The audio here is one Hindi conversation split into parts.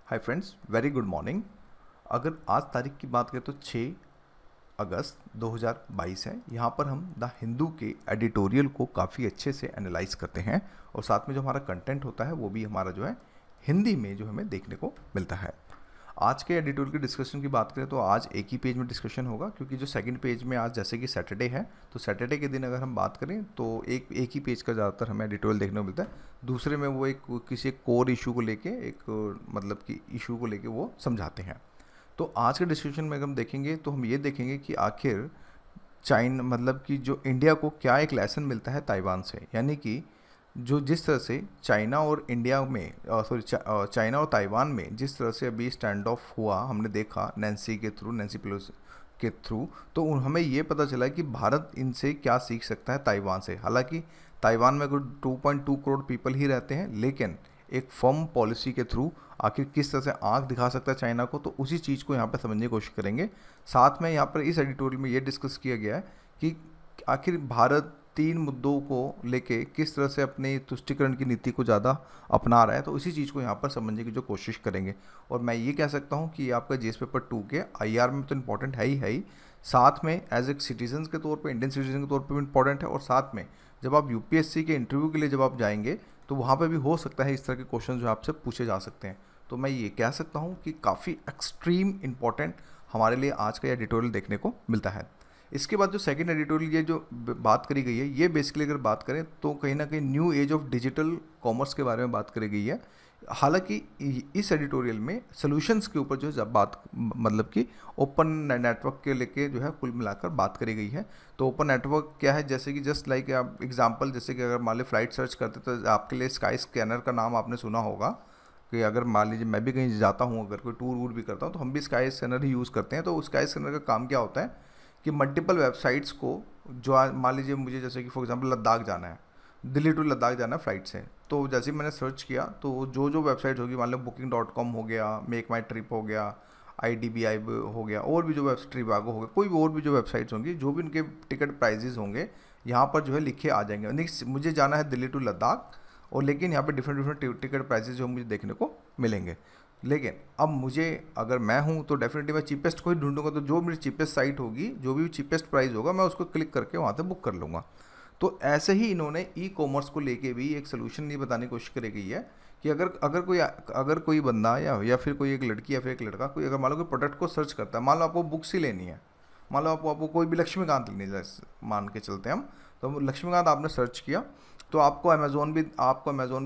Hi friends, very good morning. अगर आज तारीख की बात करें तो 6 अगस्त 2022 है। यहाँ पर हम द हिंदू के एडिटोरियल को काफ़ी अच्छे से एनालाइज करते हैं और साथ में जो हमारा कंटेंट होता है वो भी हमारा जो है हिंदी में जो हमें देखने को मिलता है। आज के एडिटोरियल की डिस्कशन की बात करें तो आज एक ही पेज में डिस्कशन होगा, क्योंकि जो सेकंड पेज में आज जैसे कि सैटरडे है तो सैटरडे के दिन अगर हम बात करें तो एक ही पेज का ज़्यादातर हमें एडिटोरियल देखने को मिलता है। दूसरे में वो किसी एक कोर इशू को लेके मतलब कि इशू को लेके वो समझाते हैं। तो आज के डिस्कशन में अगर हम देखेंगे तो हम ये देखेंगे कि आखिर चाइना मतलब कि जो इंडिया को क्या एक लेसन मिलता है ताइवान से, यानी कि जो जिस तरह से चाइना और इंडिया में चाइना और ताइवान में जिस तरह से अभी स्टैंड ऑफ हुआ हमने देखा नैन्सी पेलोसी के थ्रू, तो हमें ये पता चला कि भारत इनसे क्या सीख सकता है ताइवान से। हालांकि ताइवान में कोई 2.2 करोड़ पीपल ही रहते हैं, लेकिन एक फर्म पॉलिसी के थ्रू आखिर किस तरह से आंख दिखा सकता है चाइना को, तो उसी चीज़ को यहाँ पर समझने की कोशिश करेंगे। साथ में यहाँ पर इस एडिटोरियल में ये डिस्कस किया गया है कि आखिर भारत 3 मुद्दों को लेके किस तरह से अपनी तुष्टिकरण की नीति को ज़्यादा अपना रहा है, तो इसी चीज़ को यहाँ पर समझने की जो कोशिश करेंगे। और मैं ये कह सकता हूँ कि आपका जीएस पेपर 2 के आईआर में तो इम्पॉर्टेंट है ही, साथ में एज ए सिटीजन के तौर पे, इंडियन सिटीजन के तौर पे भी इम्पॉर्टेंट है। और साथ में जब आप यूपीएससी के इंटरव्यू के लिए जब आप जाएंगे तो वहाँ पे भी हो सकता है इस तरह के क्वेश्चन जो आपसे पूछे जा सकते हैं। तो मैं ये कह सकता हूँ कि काफ़ी एक्सट्रीम इम्पॉर्टेंट हमारे लिए आज का एडिटोरियल देखने को मिलता है। इसके बाद जो सेकंड एडिटोरियल ये जो बात करी गई है, ये बेसिकली अगर बात करें तो कहीं ना कहीं new age of digital commerce के बारे में बात करी गई है। हालांकि इस एडिटोरियल में सॉल्यूशंस के ऊपर जो है बात मतलब कि ओपन नेटवर्क के लेके जो है कुल मिलाकर बात करी गई है। तो ओपन नेटवर्क क्या है, जैसे कि जस्ट लाइक आप एग्जांपल, जैसे कि अगर मान लीजिए फ्लाइट सर्च करते तो आपके लिए स्काई स्कैनर का नाम आपने सुना होगा कि अगर मान लीजिए मैं भी कहीं जाता हूँ, अगर कोई टूर वूर भी करता हूँ तो हम भी स्काई स्कैनर ही यूज़ करते हैं। तो स्काई स्कैनर का काम क्या होता है कि मल्टीपल वेबसाइट्स को, जो मान लीजिए मुझे जैसे कि फॉर एग्जांपल लद्दाख जाना है, दिल्ली टू लद्दाख जाना है फ्लाइट से, तो जैसे ही मैंने सर्च किया तो जो वेबसाइट होगी, मान लो booking.com हो गया, मेक माई ट्रिप हो गया, IDBI हो गया, और भी जो वेबसाइट ट्रिवागो हो गया, कोई भी और भी जो वेबसाइट्स होंगी, जो भी उनके टिकट प्राइजेज होंगे यहाँ पर जो है लिखे आ जाएंगे। नहीं, मुझे जाना है दिल्ली टू लद्दाख, और लेकिन यहाँ पे डिफरेंट टिकट प्राइजेज जो मुझे देखने को मिलेंगे। लेकिन अब मुझे, अगर मैं हूँ तो डेफिनेटली मैं चीपेस्ट को ही ढूंढूंगा, तो जो मेरी चीपेस्ट साइट होगी, जो भी चीपेस्ट प्राइस होगा, मैं उसको क्लिक करके वहाँ से बुक कर लूँगा। तो ऐसे ही इन्होंने ई कॉमर्स को लेके भी एक सोल्यूशन ये बताने की कोशिश करी गई है कि अगर कोई बंदा या फिर कोई एक लड़की या फिर एक लड़का, कोई अगर मान लो कोई प्रोडक्ट को सर्च करता है, मान लो आपको बुक्स ही लेनी है, मान लो आपको कोई भी लक्ष्मीकांत लेनी है, मान के चलते हैं हम, तो लक्ष्मीकांत आपने सर्च किया तो आपको अमेज़ोन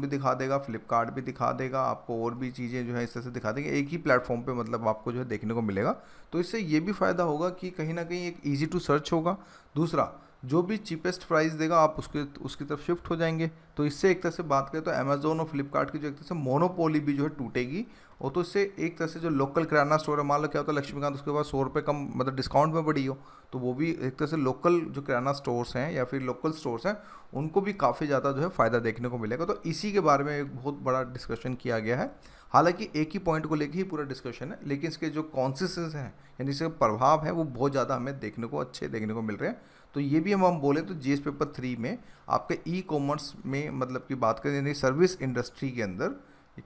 भी दिखा देगा, फ्लिपकार्ट भी दिखा देगा, आपको और भी चीज़ें जो है इस तरह से दिखा देंगे, एक ही प्लेटफॉर्म पे मतलब आपको जो है देखने को मिलेगा। तो इससे ये भी फ़ायदा होगा कि कहीं ना कहीं एक ईजी टू सर्च होगा। दूसरा, जो भी चीपेस्ट प्राइस देगा आप उसकी तरफ शिफ्ट हो जाएंगे। तो इससे एक तरह से बात करें तो अमेज़ोन और फ्लिपकार्ट की जो एक तरह से मोनोपोली भी जो है टूटेगी। और तो इससे एक तरह से जो लोकल किराना स्टोर है, मान लो क्या होता है लक्ष्मीकांत उसके बाद 100 रुपये कम मतलब डिस्काउंट में पड़ी हो, तो वो भी एक तरह से लोकल जो किराना स्टोर्स हैं या फिर लोकल स्टोर्स हैं उनको भी काफ़ी ज़्यादा जो है फ़ायदा देखने को मिलेगा। तो इसी के बारे में एक बहुत बड़ा डिस्कशन किया गया है। हालांकि एक ही पॉइंट को लेकर ही पूरा डिस्कशन है, लेकिन इसके जो कॉन्सिक्वेंस हैं यानी इसके प्रभाव है वो बहुत ज़्यादा हमें अच्छे देखने को मिल रहे हैं। तो ये भी हम बोले तो जीएस पेपर 3 में आपके ई कॉमर्स में मतलब की बात करें यानी सर्विस इंडस्ट्री के अंदर,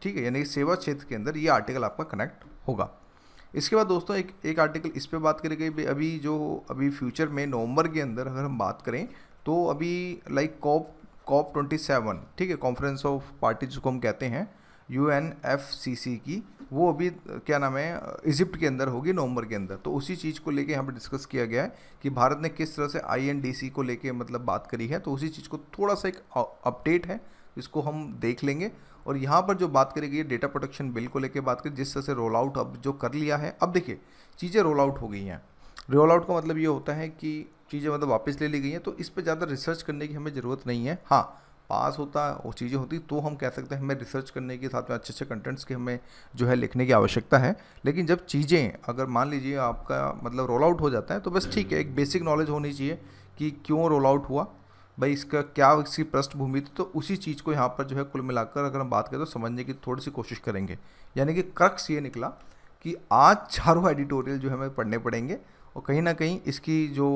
ठीक है, यानी कि सेवा क्षेत्र के अंदर ये आर्टिकल आपका कनेक्ट होगा। इसके बाद दोस्तों एक आर्टिकल इस पे बात करी गई अभी फ्यूचर में नवंबर के अंदर अगर हम बात करें तो अभी लाइक कॉप 27, ठीक है, कॉन्फ्रेंस ऑफ पार्टी जिसको हम कहते हैं UNFCC की, वो अभी क्या नाम है इजिप्ट के अंदर होगी नवंबर के अंदर। तो उसी चीज़ को लेके यहाँ पे डिस्कस किया गया है कि भारत ने किस तरह से INDC को लेके मतलब बात करी है। तो उसी चीज़ को थोड़ा सा एक अपडेट है, इसको हम देख लेंगे। और यहाँ पर जो बात करी गई है डेटा प्रोटेक्शन बिल को लेके बात करें, जिस तरह से रोल आउट अब जो कर लिया है, अब देखिए चीज़ें रोल आउट हो गई हैं। रोल आउट का मतलब ये होता है कि चीज़ें मतलब वापस ले ली गई हैं, तो इस पर ज़्यादा रिसर्च करने की हमें ज़रूरत नहीं है। हाँ, पास होता वो चीज़ें होती तो हम कह सकते हैं हमें रिसर्च करने के साथ में अच्छे कंटेंट्स के हमें जो है लिखने की आवश्यकता है। लेकिन जब चीज़ें अगर मान लीजिए आपका मतलब रोल आउट हो जाता है तो बस ठीक है, एक बेसिक नॉलेज होनी चाहिए कि क्यों रोल आउट हुआ, भाई इसका क्या इसकी पृष्ठभूमि थी। तो उसी चीज़ को यहाँ पर जो है कुल मिलाकर अगर हम बात करें तो समझने की थोड़ी सी कोशिश करेंगे। यानी कि क्रक्स ये निकला कि आज चारों एडिटोरियल जो है हमें पढ़ने पड़ेंगे, और कहीं ना कहीं इसकी जो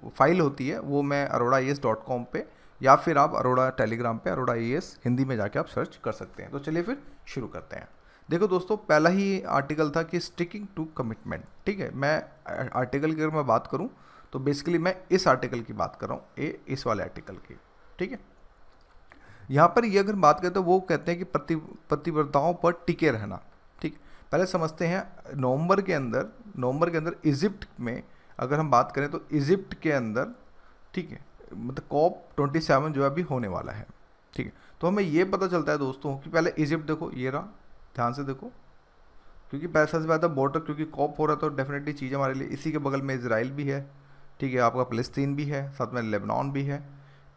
फाइल होती है वो मैं aroraes.com पे या फिर आप अरोड़ा टेलीग्राम पे अरोड़ा IAS हिंदी में जाके आप सर्च कर सकते हैं। तो चलिए फिर शुरू करते हैं। देखो दोस्तों, पहला ही आर्टिकल था कि स्टिकिंग टू कमिटमेंट। ठीक है, मैं आर्टिकल की अगर मैं बात करूं तो बेसिकली मैं इस आर्टिकल की बात कर रहा हूँ, इस वाले आर्टिकल की। ठीक है, यहाँ पर ये अगर बात करें तो वो कहते हैं कि प्रतिबद्धताओं पर टिके रहना। ठीक, पहले समझते हैं नवंबर के अंदर इजिप्ट में अगर हम बात करें तो इजिप्ट के अंदर, ठीक है, मतलब COP27 जो है अभी होने वाला है। ठीक है, तो हमें ये पता चलता है दोस्तों कि पहले इजिप्ट देखो, ये रहा, ध्यान से देखो, क्योंकि पैसा से ज़्यादा बॉर्डर, क्योंकि कॉप हो रहा है तो डेफिनेटली चीज़ हमारे लिए, इसी के बगल में इसराइल भी है। ठीक है, आपका फ़लस्तीन भी है, साथ में लेबनान भी है,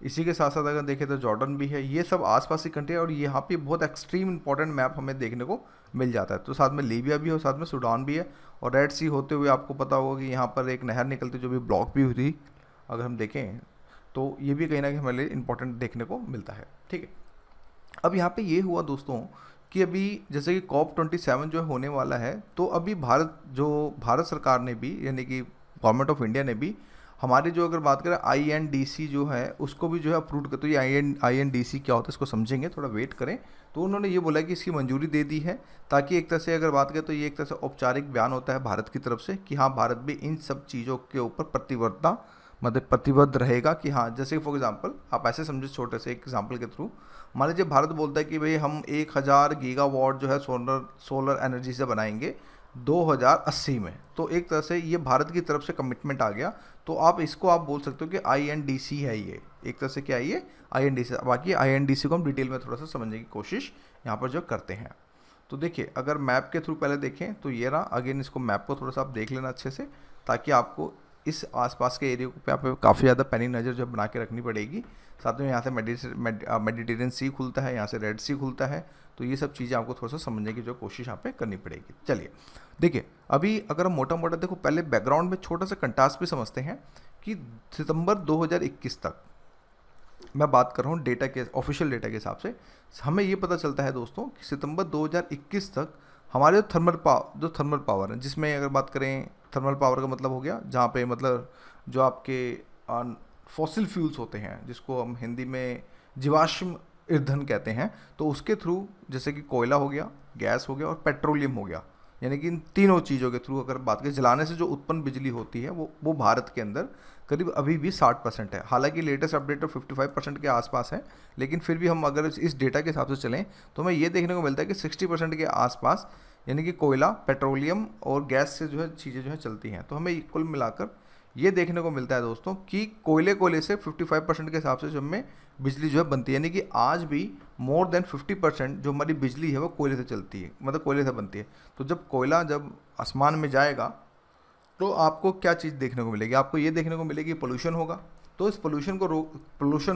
इसी के साथ साथ अगर देखें तो जॉर्डन भी है। ये सब आसपास की कंट्री है और यहाँ पे बहुत एक्सट्रीम इंपॉर्टेंट मैप हमें देखने को मिल जाता है। तो साथ में लीबिया भी है और साथ में सूडान भी है, और रेड सी होते हुए आपको पता होगा कि यहाँ पर एक नहर निकलती जो भी ब्लॉक भी हुई थी, अगर हम देखें तो ये भी कहीं ना कहीं हमारे लिए इंपॉर्टेंट देखने को मिलता है। ठीक है, अब यहाँ पे ये हुआ दोस्तों कि अभी जैसे कि COP27 जो होने वाला है, तो अभी भारत सरकार ने भी, यानी कि गवर्नमेंट ऑफ इंडिया ने भी हमारे जो अगर बात करें INDC जो है उसको भी जो है अप्रूव कर, तो ये INDC क्या होता है इसको समझेंगे, थोड़ा वेट करें। तो उन्होंने ये बोला कि इसकी मंजूरी दे दी है, ताकि एक तरह से अगर बात करें तो ये एक तरह से औपचारिक बयान होता है भारत की तरफ से कि हाँ, भारत भी इन सब चीज़ों के ऊपर प्रतिबद्ध रहेगा। कि हाँ, जैसे फॉर एग्जांपल आप ऐसे समझे, छोटे से एक एग्जांपल के थ्रू, मान लीजिए भारत बोलता है कि भाई हम 1000 गीगावाट जो है सोलर एनर्जी से बनाएंगे 2080 में, तो एक तरह से ये भारत की तरफ से कमिटमेंट आ गया। तो आप इसको आप बोल सकते हो कि INDC है ये, एक तरह से क्या है ये INDC। बाकी INDC को हम डिटेल में थोड़ा सा समझने की कोशिश यहाँ पर जो करते हैं। तो देखिए, अगर मैप के थ्रू पहले देखें तो ये रहा, अगेन इसको मैप को थोड़ा सा आप देख लेना अच्छे से, ताकि आपको इस आसपास के एरिया पे आप काफ़ी ज़्यादा पैनी नज़र जो बना के रखनी पड़ेगी। साथ में यहाँ से मेडिटेरियन सी खुलता है, यहाँ से रेड सी खुलता है, तो ये सब चीज़ें आपको थोड़ा सा समझने की जो कोशिश यहाँ पे करनी पड़ेगी। चलिए देखिए, अभी अगर हम मोटा मोटा देखो, पहले बैकग्राउंड में छोटा सा कंट्रास्ट भी समझते हैं कि सितंबर 2021 तक मैं बात कर रहा हूँ डेटा के, ऑफिशियल डेटा के हिसाब से हमें ये पता चलता है दोस्तों कि सितंबर 2021 तक हमारे जो थर्मल पावर है, जिसमें अगर बात करें थर्मल पावर का मतलब हो गया जहाँ पे मतलब जो आपके फॉसिल फ्यूल्स होते हैं, जिसको हम हिंदी में जीवाश्म ईंधन कहते हैं, तो उसके थ्रू जैसे कि कोयला हो गया, गैस हो गया और पेट्रोलियम हो गया, यानी कि इन तीनों चीज़ों के थ्रू अगर बात करें, जलाने से जो उत्पन्न बिजली होती है वो भारत के अंदर करीब अभी भी 60% है। हालांकि लेटेस्ट अपडेट तो 55% के आसपास है, लेकिन फिर भी हम अगर इस डेटा के हिसाब से चलें तो हमें ये देखने को मिलता है कि 60% के आसपास, यानी कि कोयला, पेट्रोलियम और गैस से जो है चीज़ें जो है चलती हैं। तो हमें कुल मिलाकर ये देखने को मिलता है दोस्तों कि कोयले से 55% के हिसाब से जो हमें बिजली जो है बनती है, यानी कि आज भी मोर देन 50% जो हमारी बिजली है वो कोयले से चलती है, मतलब कोयले से बनती है। तो जब कोयला जब आसमान में जाएगा तो आपको क्या चीज़ देखने को मिलेगी? आपको ये देखने को मिलेगी पोल्यूशन होगा। तो इस पोल्यूशन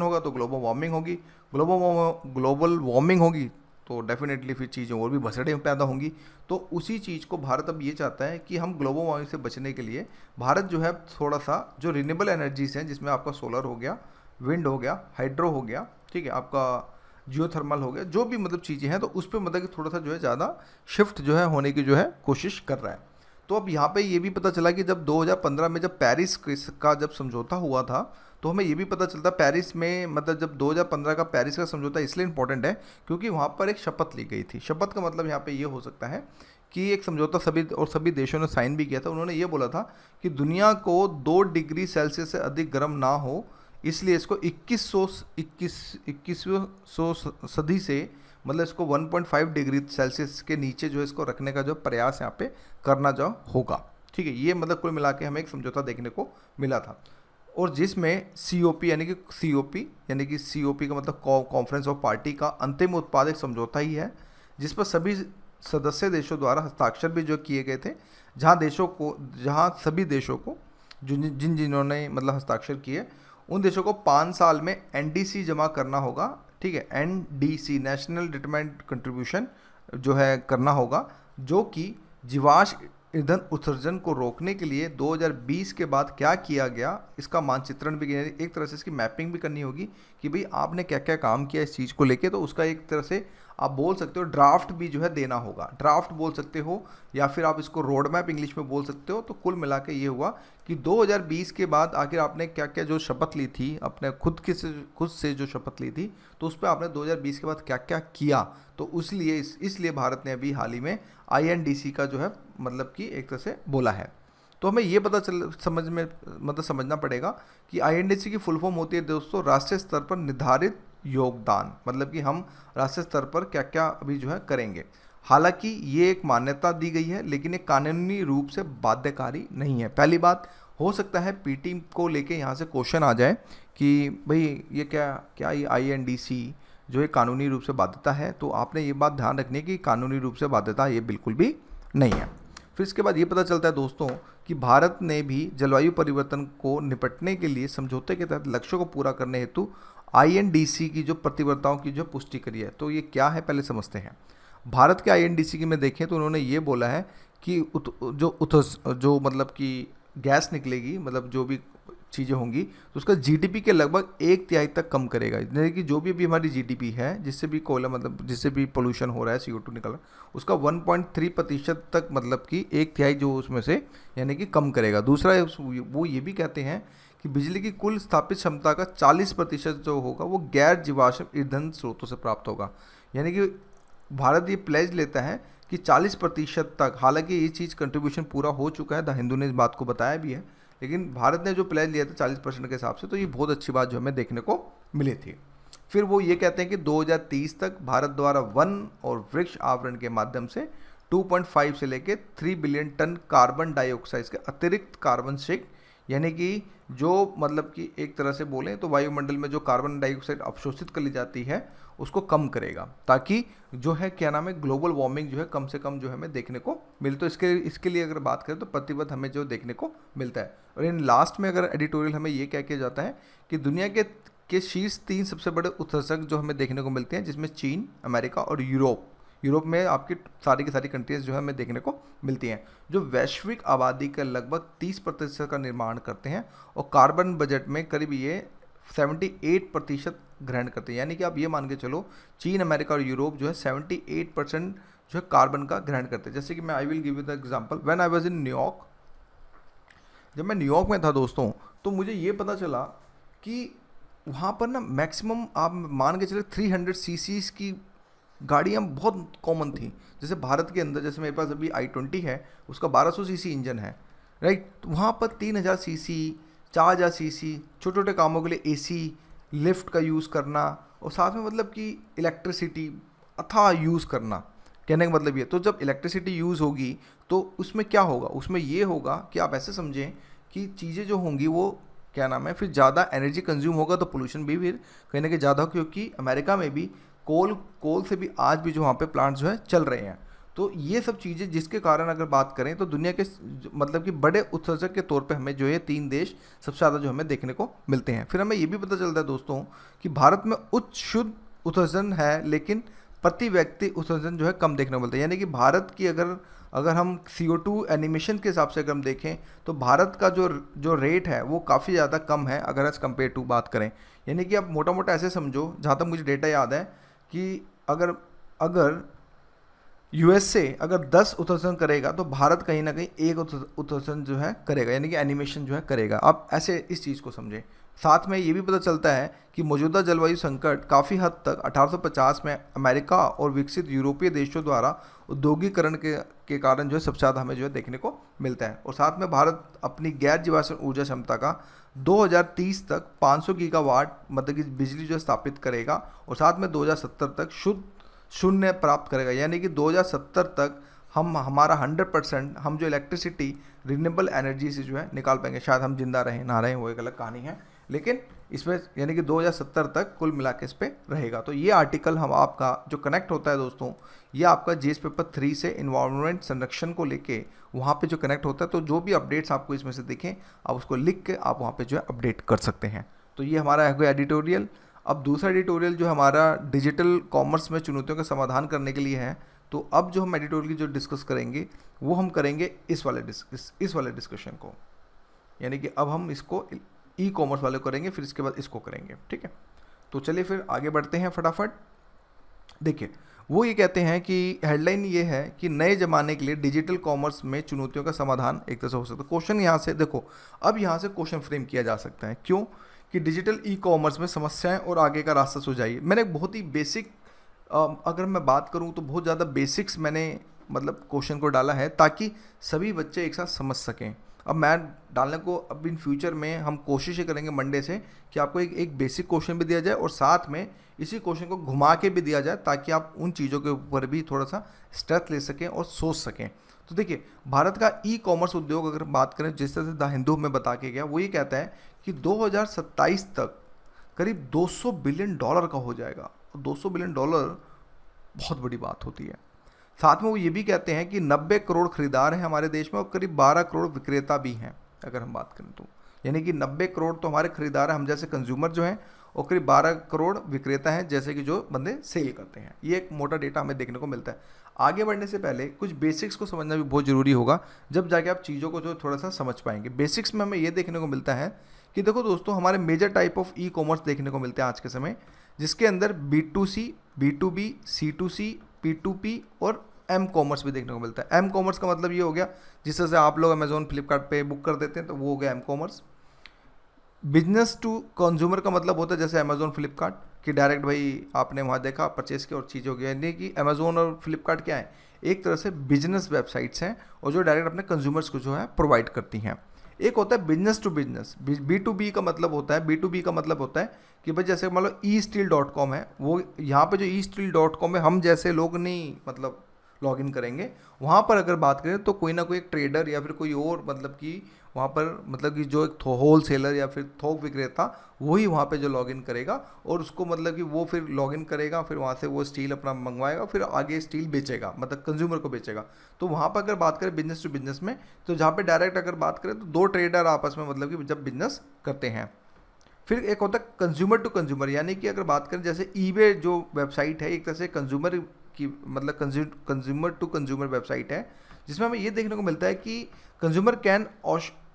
होगा तो ग्लोबल वार्मिंग होगी, ग्लोबल वार्मिंग होगी तो डेफिनेटली फिर चीज़ें और भी भसड़ें पैदा होंगी। तो उसी चीज़ को भारत अब ये चाहता है कि हम ग्लोबल वार्मिंग से बचने के लिए भारत जो है थोड़ा सा जो रिन्यूएबल एनर्जीज हैं, जिसमें आपका सोलर हो गया, विंड हो गया, हाइड्रो हो गया, ठीक है, आपका जियोथर्मल हो गया, जो भी मतलब चीज़ें हैं, तो उस पर मतलब कि थोड़ा सा जो है ज़्यादा शिफ्ट जो है होने की जो है कोशिश कर रहा है। तो अब यहाँ पे ये भी पता चला कि जब 2015 में जब पेरिस का जब समझौता हुआ था, तो हमें ये भी पता चलता पेरिस में, मतलब जब 2015 का पेरिस का समझौता इसलिए इंपॉर्टेंट है क्योंकि वहाँ पर एक शपथ ली गई थी। शपथ का मतलब यहाँ पे ये हो सकता है कि एक समझौता सभी देशों ने साइन भी किया था। उन्होंने ये बोला था कि दुनिया को 2 डिग्री सेल्सियस से अधिक गर्म ना हो, इसलिए इसको 2100 सदी से, मतलब इसको 1.5 डिग्री सेल्सियस के नीचे जो है इसको रखने का जो प्रयास यहाँ पे करना जो होगा। ठीक है, ये मतलब कुल मिला के हमें एक समझौता देखने को मिला था, और जिसमें COP यानी कि COP का मतलब कॉन्फ्रेंस ऑफ पार्टी का अंतिम उत्पादक समझौता ही है, जिस पर सभी सदस्य देशों द्वारा हस्ताक्षर भी जो किए गए थे, जहाँ सभी देशों को जिन्होंने मतलब हस्ताक्षर किए, उन देशों को 5 साल में NDC जमा करना होगा। ठीक है, NDC नेशनल डिटरमाइंड कंट्रीब्यूशन जो है करना होगा, जो कि जीवाश्म ईंधन उत्सर्जन को रोकने के लिए 2020 के बाद क्या किया गया इसका मानचित्रण भी, एक तरह से इसकी मैपिंग भी करनी होगी कि भाई आपने क्या क्या काम किया इस चीज़ को लेके, तो उसका एक तरह से आप बोल सकते हो ड्राफ्ट भी जो है देना होगा, ड्राफ्ट बोल सकते हो, या फिर आप इसको रोड मैप इंग्लिश में बोल सकते हो। तो कुल मिला के ये हुआ कि 2020 के बाद आखिर आपने क्या क्या जो शपथ ली थी, अपने खुद से जो शपथ ली थी, तो उस पर आपने 2020 के बाद क्या क्या किया। तो इसलिए भारत ने अभी हाल ही में INDC का जो है मतलब कि एक तरह से बोला है। तो हमें ये पता चल समझना पड़ेगा कि INDC की फुल फॉर्म होती है दोस्तों राष्ट्रीय स्तर पर निर्धारित योगदान, मतलब कि हम राष्ट्रीय स्तर पर क्या क्या अभी जो है करेंगे। हालांकि ये एक मान्यता दी गई है, लेकिन ये कानूनी रूप से बाध्यकारी नहीं है। पहली बात, हो सकता है पीटी को लेके यहाँ से क्वेश्चन आ जाए कि भाई ये क्या ये INDC जो है कानूनी रूप से बाध्यता है, तो आपने ये बात ध्यान रखनी है कि कानूनी रूप से बाध्यता ये बिल्कुल भी नहीं है। फिर इसके बाद ये पता चलता है दोस्तों कि भारत ने भी जलवायु परिवर्तन को निपटने के लिए समझौते के तहत लक्ष्यों को पूरा करने हेतु INDC की जो प्रतिबद्धताओं की जो पुष्टि करी है। तो ये क्या है पहले समझते हैं। भारत के INDC की में देखें तो उन्होंने ये बोला है कि जो मतलब कि गैस निकलेगी, मतलब जो भी चीज़ें होंगी, तो उसका GDP के लगभग 1/3 तक कम करेगा। यानी कि जो भी हमारी GDP है, जिससे भी कोयला मतलब जिससे भी पोल्यूशन हो रहा है, CO2 निकल रहा है, उसका 1.3% तक मतलब कि 1/3 जो उसमें से यानी कि कम करेगा। दूसरा वो ये भी कहते हैं कि बिजली की कुल स्थापित क्षमता का 40% जो होगा वो गैर जीवाश्म ईंधन स्रोतों से प्राप्त होगा। यानी कि भारत ये प्लेज लेता है कि 40% तक, हालांकि ये चीज़ कंट्रीब्यूशन पूरा हो चुका है, द हिंदू ने इस बात को बताया भी है, लेकिन भारत ने जो प्लेज लिया था 40% के हिसाब से, तो ये बहुत अच्छी बात जो हमें देखने को मिली थी। फिर वो ये कहते हैं कि 2030 तक भारत द्वारा वन और वृक्ष आवरण के माध्यम से 2.5 से लेकर 3 बिलियन टन कार्बन डाइऑक्साइड के अतिरिक्त कार्बन सिंक, यानी कि जो मतलब कि एक तरह से बोलें तो वायुमंडल में जो कार्बन डाइऑक्साइड अवशोषित कर ली जाती है उसको कम करेगा, ताकि जो है क्या नाम है ग्लोबल वार्मिंग जो है कम से कम जो है हमें देखने को मिले। तो इसके लिए अगर बात करें तो प्रतिबद्ध हमें जो देखने को मिलता है। और इन लास्ट में अगर एडिटोरियल हमें ये क्या किया जाता है कि दुनिया के शीर्ष 3 सबसे बड़े उत्सर्जक जो हमें देखने को मिलते हैं, जिसमें चीन, अमेरिका और यूरोप में आपकी सारी की सारी कंट्रीज जो है हमें देखने को मिलती हैं, जो वैश्विक आबादी का लगभग 30% का निर्माण करते हैं और कार्बन बजट में करीब ये 78% ग्रहण करते हैं। यानी कि आप ये मान के चलो चीन, अमेरिका और यूरोप जो है 78% जो है कार्बन का ग्रहण करते हैं। जैसे कि मैं I will give you the example, when I was in New York, जब मैं न्यूयॉर्क में था दोस्तों, तो मुझे ये पता चला कि वहाँ पर ना मैक्सिमम आप मान के चले 300 सीसीज की गाड़ियाँ बहुत कॉमन थी। जैसे भारत के अंदर, जैसे मेरे पास अभी i20 है, उसका 1200 सीसी इंजन है, राइट। तो वहाँ पर 3000 सीसी, 4000 सीसी छोटे छोटे कामों के लिए AC लिफ्ट का यूज़ करना, और साथ में मतलब कि इलेक्ट्रिसिटी अथाह यूज़ करना। कहने का मतलब ये, तो जब इलेक्ट्रिसिटी यूज़ होगी तो उसमें क्या होगा, उसमें ये होगा कि आप ऐसे समझें कि चीज़ें जो होंगी वो क्या नाम है, फिर ज़्यादा एनर्जी कंज्यूम होगा, तो पोल्यूशन भी फिर कहीं ना कहीं ज़्यादा हो, क्योंकि अमेरिका में भी कोल से भी आज भी जो वहाँ पे प्लांट्स जो है चल रहे हैं। तो ये सब चीज़ें जिसके कारण अगर बात करें तो दुनिया के मतलब कि बड़े उत्सर्जक के तौर पे हमें जो है 3 देश सबसे ज़्यादा जो हमें देखने को मिलते हैं। फिर हमें ये भी पता चलता है दोस्तों कि भारत में उच्च शुद्ध उत्सर्जन है, लेकिन प्रति व्यक्ति उत्सर्जन जो है कम देखने को मिलता है। यानी कि भारत की अगर हम CO2 एनिमेशन के हिसाब से अगर हम देखें तो भारत का जो रेट है वो काफ़ी ज़्यादा कम है अगर एज कम्पेयर टू बात करें। यानी कि आप मोटा मोटा ऐसे समझो, जहाँ तक मुझे डेटा याद है कि अगर USA अगर 10 उत्सर्जन करेगा तो भारत कहीं ना कहीं 1 उत्सर्जन जो है करेगा, यानी कि एनिमेशन जो है करेगा। आप ऐसे इस चीज़ को समझें। साथ में ये भी पता चलता है कि मौजूदा जलवायु संकट काफ़ी हद तक 1850 में अमेरिका और विकसित यूरोपीय देशों द्वारा औद्योगिकरण के कारण जो है सबसे ज़्यादा हमें जो है देखने को मिलता है। और साथ में भारत अपनी गैर जीवाश्म ऊर्जा क्षमता का 2030 तक 500 गीगावाट मतलब कि बिजली जो स्थापित करेगा, और साथ में 2070 तक शून्य प्राप्त करेगा। यानी कि 2070 तक हमारा 100% हम जो इलेक्ट्रिसिटी रिन्यूएबल एनर्जी से जो है निकाल पाएंगे। शायद हम जिंदा रहें ना रहें वो एक अलग कहानी है, लेकिन इसमें यानी कि 2070 तक कुल मिला के इस पे रहेगा। तो ये आर्टिकल हम आपका जो कनेक्ट होता है दोस्तों, ये आपका GS पेपर 3 से इन्वायरमेंट संरक्षण को लेके वहाँ पे जो कनेक्ट होता है, तो जो भी अपडेट्स आपको इसमें से दिखें आप उसको लिख के आप वहाँ पे जो है अपडेट कर सकते हैं। तो ये हमारा है एडिटोरियल। अब दूसरा एडिटोरियल जो हमारा डिजिटल कॉमर्स में चुनौतियों का समाधान करने के लिए है, तो अब जो हम एडिटोरियल की जो डिस्कस करेंगे वो हम करेंगे इस वाले डिस्कशन को, यानी कि अब हम इसको ई-कॉमर्स वाले करेंगे, फिर इसके बाद इसको करेंगे, ठीक है। तो चलिए फिर आगे बढ़ते हैं फटाफट। देखिए वो ये कहते हैं कि हेडलाइन ये है कि नए ज़माने के लिए डिजिटल कॉमर्स में चुनौतियों का समाधान एक तरह से हो सकता है। क्वेश्चन यहाँ से देखो, अब यहाँ से क्वेश्चन फ्रेम किया जा सकता है, क्यों कि डिजिटल ई कॉमर्स में समस्याएं और आगे का रास्ता सुझाइए। मैंने एक बहुत ही बेसिक, अगर मैं बात करूँ तो बहुत ज़्यादा बेसिक्स मैंने मतलब क्वेश्चन को डाला है ताकि सभी बच्चे एक साथ समझ सकें। अब मैं डालने को अब इन फ्यूचर में हम कोशिश ये करेंगे मंडे से कि आपको एक बेसिक क्वेश्चन भी दिया जाए और साथ में इसी क्वेश्चन को घुमा के भी दिया जाए ताकि आप उन चीज़ों के ऊपर भी थोड़ा सा स्ट्रेस ले सकें और सोच सकें। तो देखिए, भारत का ई कॉमर्स उद्योग अगर बात करें, जिस तरह से द हिंदू में बता के गया, वो ये कहता है कि 2027 तक करीब $200 बिलियन का हो जाएगा। और $200 बिलियन बहुत बड़ी बात होती है। साथ में वो ये भी कहते हैं कि 90 करोड़ खरीदार हैं हमारे देश में और करीब 12 करोड़ विक्रेता भी हैं अगर हम बात करें तो। यानी कि 90 करोड़ तो हमारे खरीदार हैं, हम जैसे कंज्यूमर जो हैं, और करीब 12 करोड़ विक्रेता हैं जैसे कि जो बंदे सेल करते हैं। ये एक मोटा डेटा हमें देखने को मिलता है। आगे बढ़ने से पहले कुछ बेसिक्स को समझना भी बहुत ज़रूरी होगा, जब जाके आप चीज़ों को जो थोड़ा सा समझ पाएंगे। बेसिक्स में हमें ये देखने को मिलता है कि देखो दोस्तों, हमारे major type of e commerce देखने को मिलते हैं आज के समय, जिसके अंदर B2C, B2B, C2C, P2P और एम कॉमर्स भी देखने को मिलता है। एम कॉमर्स का मतलब ये हो गया जिस तरह से आप लोग अमेजोन फ्लिपकार्ट पे बुक कर देते हैं, तो वो हो गया m commerce. Business to consumer का मतलब होता है जैसे अमेजोन फ्लिपकार्ट कि डायरेक्ट भाई आपने वहाँ देखा, परचेस किया और चीज़ हो गया। यानी कि अमेजोन और फ्लिपकार्ट क्या है, एक तरह से बिजनेस वेबसाइट्स हैं और जो डायरेक्ट अपने कंज्यूमर्स को जो है प्रोवाइड करती हैं। एक होता है बिजनेस टू बिजनेस, B2B का मतलब होता है, B2B का मतलब होता है कि भाई जैसे मान लो eSteel.com है, वो यहाँ पे जो eSteel.com है, हम जैसे लोग नहीं मतलब लॉगिन करेंगे। वहाँ पर अगर बात करें तो कोई ना कोई एक ट्रेडर या फिर कोई और मतलब कि वहाँ पर मतलब कि जो एक होल सेलर या फिर थोक विक्रेता, वही वहाँ पे जो लॉगिन करेगा और उसको मतलब कि वो फिर लॉगिन करेगा, फिर वहाँ से वो स्टील अपना मंगवाएगा, फिर आगे स्टील बेचेगा, मतलब कंज्यूमर को बेचेगा। तो वहाँ पर अगर बात करें बिजनेस टू बिजनेस में, तो जहाँ पे डायरेक्ट अगर बात करें तो दो ट्रेडर आपस में मतलब कि जब बिजनेस करते हैं। फिर एक होता है कंज्यूमर टू कंज्यूमर, यानी कि अगर बात करें जैसे ईबे जो वेबसाइट है, एक तरह से कंज्यूमर की मतलब कंज्यूमर टू कंज्यूमर वेबसाइट है, जिसमें हमें ये देखने को मिलता है कि कंज्यूमर कैन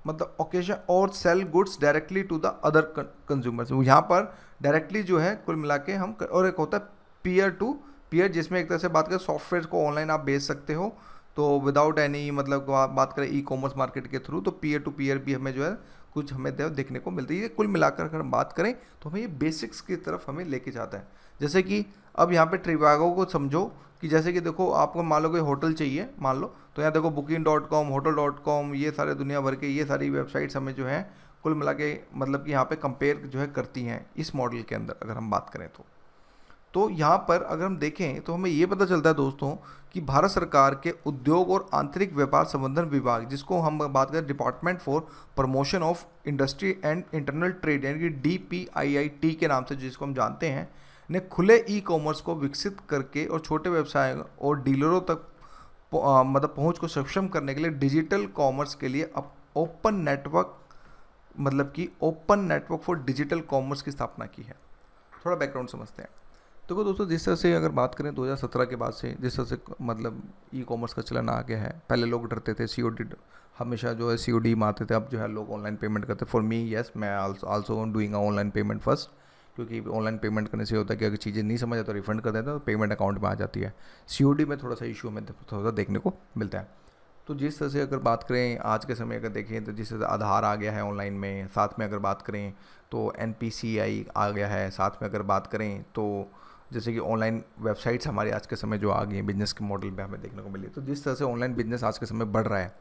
मतलब ओकेजन और sell goods directly to the other consumers. यहाँ पर डायरेक्टली जो है कुल मिला के हम और एक होता है पीयर टू पीयर, जिसमें एक तरह से बात करें सॉफ्टवेयर को ऑनलाइन आप बेच सकते हो, तो विदाउट एनी मतलब बात करें ई कॉमर्स मार्केट के थ्रू, तो पीयर टू पीयर भी हमें जो है कुछ हमें देखने को मिलती है। ये कुल मिलाकर अगर हम बात करें तो हमें ये बेसिक्स की तरफ हमें लेके जाता है। जैसे कि अब यहाँ पे ट्रिवागो को समझो कि जैसे कि देखो, आपको मान लो कोई होटल चाहिए मान लो, तो यहाँ देखो Booking.com, Hotel.com, ये सारे दुनिया भर के ये सारी वेबसाइट्स हमें जो है कुल मिला के मतलब कि यहाँ पे कंपेयर जो है करती हैं इस मॉडल के अंदर अगर हम बात करें तो यहाँ पर अगर हम देखें तो हमें ये पता चलता है दोस्तों कि भारत सरकार के उद्योग और आंतरिक व्यापार संवर्धन विभाग, जिसको हम बात करें department for promotion of industry and internal trade, यानी कि DPIIT के नाम से जिसको हम जानते हैं, ने खुले ई कॉमर्स को विकसित करके और छोटे व्यवसाय और डीलरों तक मतलब पहुँच को सक्षम करने के लिए डिजिटल कॉमर्स के लिए ओपन नेटवर्क मतलब कि open network for digital commerce की स्थापना की है। थोड़ा बैकग्राउंड समझते हैं। तो दोस्तों, जिस तरह से अगर बात करें 2017 के बाद से जिस तरह से मतलब ई कॉमर्स का चलन आ गया है, पहले लोग डरते थे COD, हमेशा जो है COD में आते थे, अब जो है लोग ऑनलाइन पेमेंट करते। फॉर मी यस, मैं also doing online payment first, क्योंकि ऑनलाइन पेमेंट करने से होता है कि अगर चीज़ें नहीं समझ आए तो रिफंड कर देता है, तो पेमेंट अकाउंट में आ जाती है। COD में थोड़ा सा इशू हमें थोड़ा सा देखने को मिलता है। तो जिस तरह से अगर बात करें आज के समय अगर देखें तो जिस तरह से आधार आ गया है ऑनलाइन में, साथ में अगर बात करें तो NPCI आ गया है, साथ में अगर बात करें तो जैसे कि ऑनलाइन वेबसाइट्स हमारे आज के समय जो आ गई हैं बिजनेस के मॉडल पे हमें देखने को मिली। तो जिस तरह से ऑनलाइन बिजनेस आज के समय बढ़ रहा है,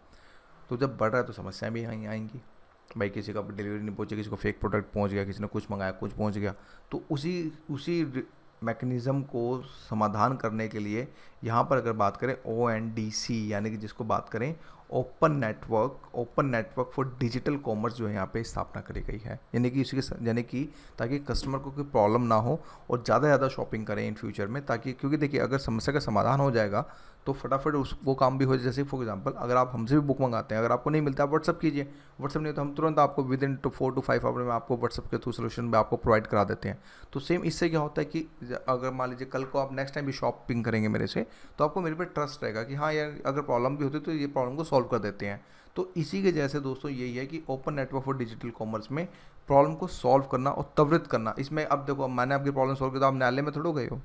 तो जब बढ़ रहा है तो समस्याएं भी आएंगी। भाई किसी का डिलीवरी नहीं पहुंची, किसी को फेक प्रोडक्ट पहुंच गया, किसी ने कुछ मंगाया कुछ पहुंच गया, तो उसी मैकेनिज़्म को समाधान करने के लिए यहाँ पर अगर बात करें ONDC, यानी कि जिसको बात करें open network for digital commerce जो है यहाँ पे स्थापना करी गई है। यानी कि ताकि कस्टमर को कोई प्रॉब्लम ना हो और ज़्यादा शॉपिंग करें इन फ्यूचर में, ताकि क्योंकि देखिए अगर समस्या का समाधान हो जाएगा तो फटाफट वो काम भी हो जाए। जैसे फॉर एग्जांपल अगर आप हमसे भी बुक मंगाते हैं, अगर आपको नहीं मिलता आप व्हाट्सअप कीजिए, व्हाट्सअप नहीं तो हम तुरंत आपको विदिन 4 to 5 आवर में आपको व्हाट्सअप के थ्रू सोल्यूशन में आपको प्रोवाइड करा देते हैं। तो सेम इससे क्या होता है कि अगर मान लीजिए कल को आप नेक्स्ट टाइम भी शॉपिंग करेंगे मेरे से, तो आपको मेरे पे ट्रस्ट रहेगा कि हाँ यार अगर प्रॉब्लम भी होती है तो ये प्रॉब्लम को सॉल्व कर देते हैं। तो इसी के जैसे दोस्तों यही है कि open network for digital commerce में प्रॉब्लम को सॉल्व करना और त्वरित करना। इसमें अब देखो, मैंने आपकी प्रॉब्लम सॉल्व की तो आप न्यायालय में थोड़ा गए हो,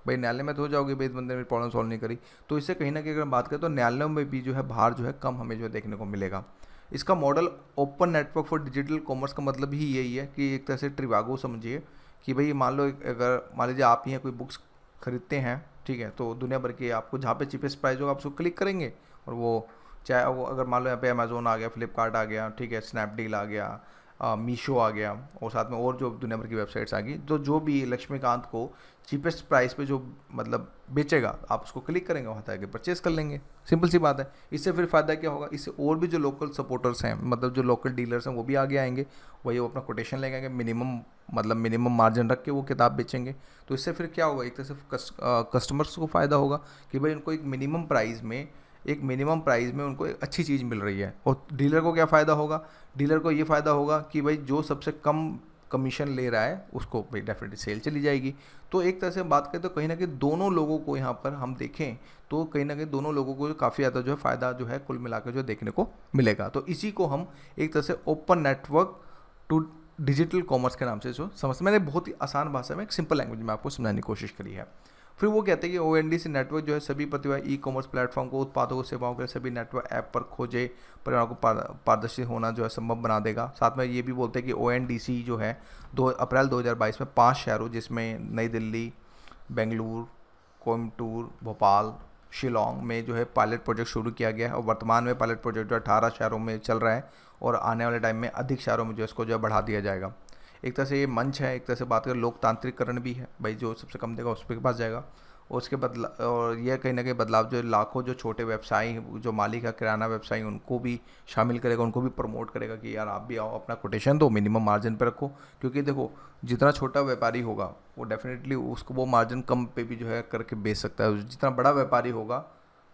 भाई न्यायालय में तो हो जाओगे, भाई बंदे ने प्रॉब्लम सॉल्व नहीं करी। तो इससे कहीं ना कहीं अगर हम बात करें तो न्यायालयों में भी जो है भार जो है कम हमें जो है देखने को मिलेगा। इसका model open network for digital commerce का मतलब ही यही है कि एक तरह से ट्रिवागो समझिए कि भाई मान लो अगर मान लीजिए आप यहाँ कोई बुक्स खरीदते हैं, ठीक है, तो दुनिया भर के आपको जहाँ पे चीपेस्ट प्राइस होगा आप उसको क्लिक करेंगे, और वो चाहे वो अगर मान लो यहाँ पे अमेजोन आ गया, फ्लिपकार्ट आ गया, ठीक है, स्नैपडील आ गया, मीशो आ गया, और साथ में और जो दुनिया भर की वेबसाइट्स आ गई, तो जो भी लक्ष्मीकांत को चीपेस्ट प्राइस पे जो मतलब बेचेगा आप उसको क्लिक करेंगे, वहाँ तक परचेज कर लेंगे। सिंपल सी बात है। इससे फिर फ़ायदा क्या होगा, इससे और भी जो लोकल सपोर्टर्स हैं, मतलब जो लोकल डीलर्स हैं, वो भी आगे आएंगे, वही वो अपना कोटेशन लेके आएंगे, मिनिमम मार्जिन रख के वो किताब बेचेंगे। तो इससे फिर क्या होगा, एक तरह से कस्टमर्स को फ़ायदा होगा कि भाई उनको एक मिनिमम प्राइस में उनको एक अच्छी चीज़ मिल रही है। और डीलर को क्या फ़ायदा होगा, डीलर को ये फ़ायदा होगा कि भाई जो सबसे कम कमीशन ले रहा है उसको भाई डेफिनेटली सेल चली जाएगी। तो एक तरह से बात करें तो कहीं ना कहीं दोनों लोगों को यहाँ पर हम देखें तो कहीं ना कहीं दोनों लोगों को काफ़ी ज़्यादा जो है फ़ायदा जो है कुल मिलाकर जो देखने को मिलेगा। तो इसी को हम एक तरह से open network to digital commerce के नाम से जो मैंने बहुत ही आसान भाषा में एक सिंपल लैंग्वेज में आपको समझाने की कोशिश करी है। फिर वो कहते हैं कि ONDC नेटवर्क जो है सभी प्रतिभा ई कॉमर्स प्लेटफॉर्म को उत्पादों और सेवाओं के सभी नेटवर्क ऐप पर खोजे परिणाम को पारदर्शी होना जो है संभव बना देगा। साथ में ये भी बोलते हैं कि ONDC जो है 2 अप्रैल 2022 में 5 शहरों जिसमें नई दिल्ली, बेंगलुरु, कोयम्बटूर, भोपाल, शिलोंग में जो है पायलट प्रोजेक्ट शुरू किया गया है, और वर्तमान में पायलट प्रोजेक्ट जो 18 शहरों में चल रहा है, और आने वाले टाइम में अधिक शहरों में जो इसको जो है बढ़ा दिया जाएगा। एक तरह से ये मंच है, एक तरह से बात करें लोकतांत्रिकरण भी है, भाई जो सबसे कम देगा उसके पास जाएगा। और उसके बदला और यह कहीं ना कहीं बदलाव जो लाखों जो छोटे व्यवसायी जो मालिक है किराना व्यवसायी उनको भी शामिल करेगा, उनको भी प्रमोट करेगा कि यार आप भी आओ, अपना कोटेशन दो, मिनिमम मार्जिन पे रखो। क्योंकि देखो जितना छोटा व्यापारी होगा वो डेफिनेटली उसको वो मार्जिन कम पे भी जो है करके बेच सकता है, जितना बड़ा व्यापारी होगा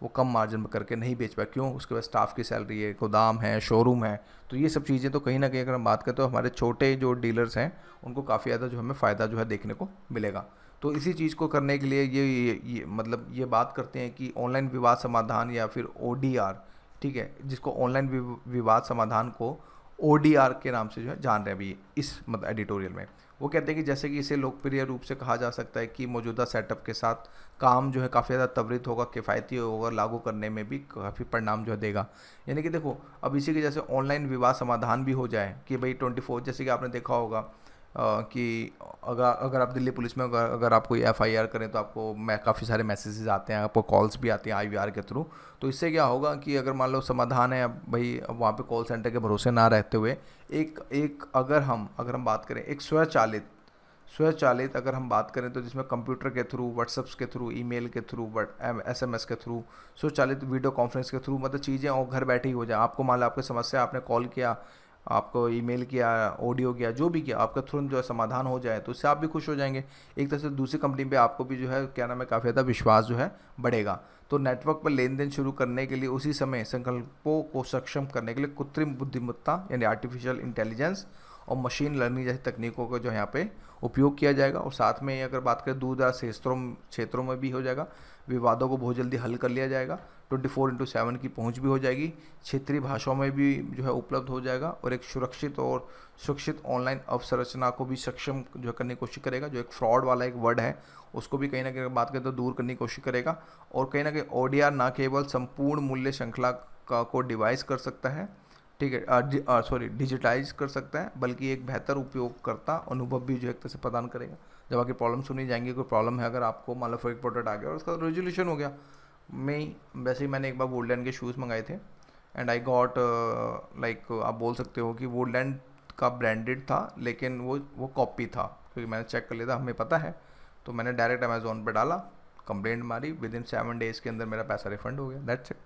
वो कम मार्जिन में करके नहीं बेच पाए। क्यों, उसके पास स्टाफ की सैलरी है, गोदाम है, शोरूम है। तो ये सब चीज़ें तो कहीं ना कहीं अगर हम बात करें तो हमारे छोटे जो डीलर्स हैं उनको काफ़ी ज़्यादा जो हमें फ़ायदा जो है देखने को मिलेगा। तो इसी चीज़ को करने के लिए ये मतलब ये बात करते हैं कि ऑनलाइन विवाद समाधान या फिर ODR, ठीक है, जिसको ऑनलाइन विवाद समाधान को ODR के नाम से जो है जान रहे हैं अभी इस मतलब एडिटोरियल में। वो कहते हैं कि जैसे कि इसे लोकप्रिय रूप से कहा जा सकता है कि मौजूदा सेटअप के साथ काम जो है काफ़ी ज़्यादा त्वरित होगा, किफ़ायती होगा, लागू करने में भी काफ़ी परिणाम जो है देगा। यानी कि देखो अब इसी के जैसे ऑनलाइन विवाद समाधान भी हो जाए कि भाई 24, जैसे कि आपने देखा होगा कि अगर आप दिल्ली पुलिस में अगर आप कोई FIR करें तो आपको काफ़ी सारे मैसेजेस आते हैं, आपको कॉल्स भी आती हैं IVR के थ्रू। तो इससे क्या होगा कि अगर मान लो समाधान है, अब भाई अब वहाँ पे कॉल सेंटर के भरोसे ना रहते हुए एक अगर हम बात करें एक स्वचालित अगर हम बात करें तो जिसमें कंप्यूटर के थ्रू, व्हाट्सएप्स के थ्रू, ईमेल के थ्रू, SMS के थ्रू, स्वचालित वीडियो कॉन्फ्रेंस के थ्रू, मतलब चीज़ें और घर बैठे ही हो जाए। आपको मान लो आपकी समस्या, आपने कॉल किया, आपको ईमेल किया, ऑडियो किया, जो भी किया, आपका तुरंत जो है समाधान हो जाए तो उससे आप भी खुश हो जाएंगे। एक तरह से दूसरी कंपनी पे आपको भी जो है क्या नाम है काफ़ी ज़्यादा विश्वास जो है बढ़ेगा। तो नेटवर्क पर लेन देन शुरू करने के लिए उसी समय संकल्पों को सक्षम करने के लिए कृत्रिम बुद्धिमत्ता यानी आर्टिफिशियल इंटेलिजेंस और मशीन लर्निंग जैसी तकनीकों का जो यहाँ पे उपयोग किया जाएगा। और साथ में अगर बात करें दूर दराज क्षेत्रों में भी हो जाएगा, विवादों को बहुत जल्दी हल कर लिया जाएगा, 24/7 की पहुंच भी हो जाएगी, क्षेत्रीय भाषाओं में भी जो है उपलब्ध हो जाएगा, और एक सुरक्षित ऑनलाइन अवसंरचना को भी सक्षम जो है करने की कोशिश करेगा। जो एक फ्रॉड वाला एक वर्ड है उसको भी कहीं ना कहीं बात करें तो दूर करने की कोशिश करेगा। और कहीं ना कहीं ODR ना केवल संपूर्ण मूल्य श्रृंखला को डिवाइस कर सकता है, ठीक है, डिजिटाइज कर सकता है, बल्कि एक बेहतर उपयोगकर्ता अनुभव भी जो एक तरह से प्रदान करेगा। जब आपकी प्रॉब्लम सुनी जाएंगी, कोई प्रॉब्लम है अगर आपको मान लो एक प्रोडक्ट आ गया और उसका रेजोल्यूशन हो गया। वैसे ही मैंने एक बार वुडलैंड के शूज़ मंगाए थे एंड आई गॉट लाइक आप बोल सकते हो कि वुडलैंड का ब्रांडेड था लेकिन वो कॉपी था, क्योंकि मैंने चेक कर लिया था, हमें पता है। तो मैंने डायरेक्ट अमेज़ोन पर डाला, कंप्लेंट मारी, विद इन 7 डेज़ के अंदर मेरा पैसा रिफंड हो गया, दैट्स इट।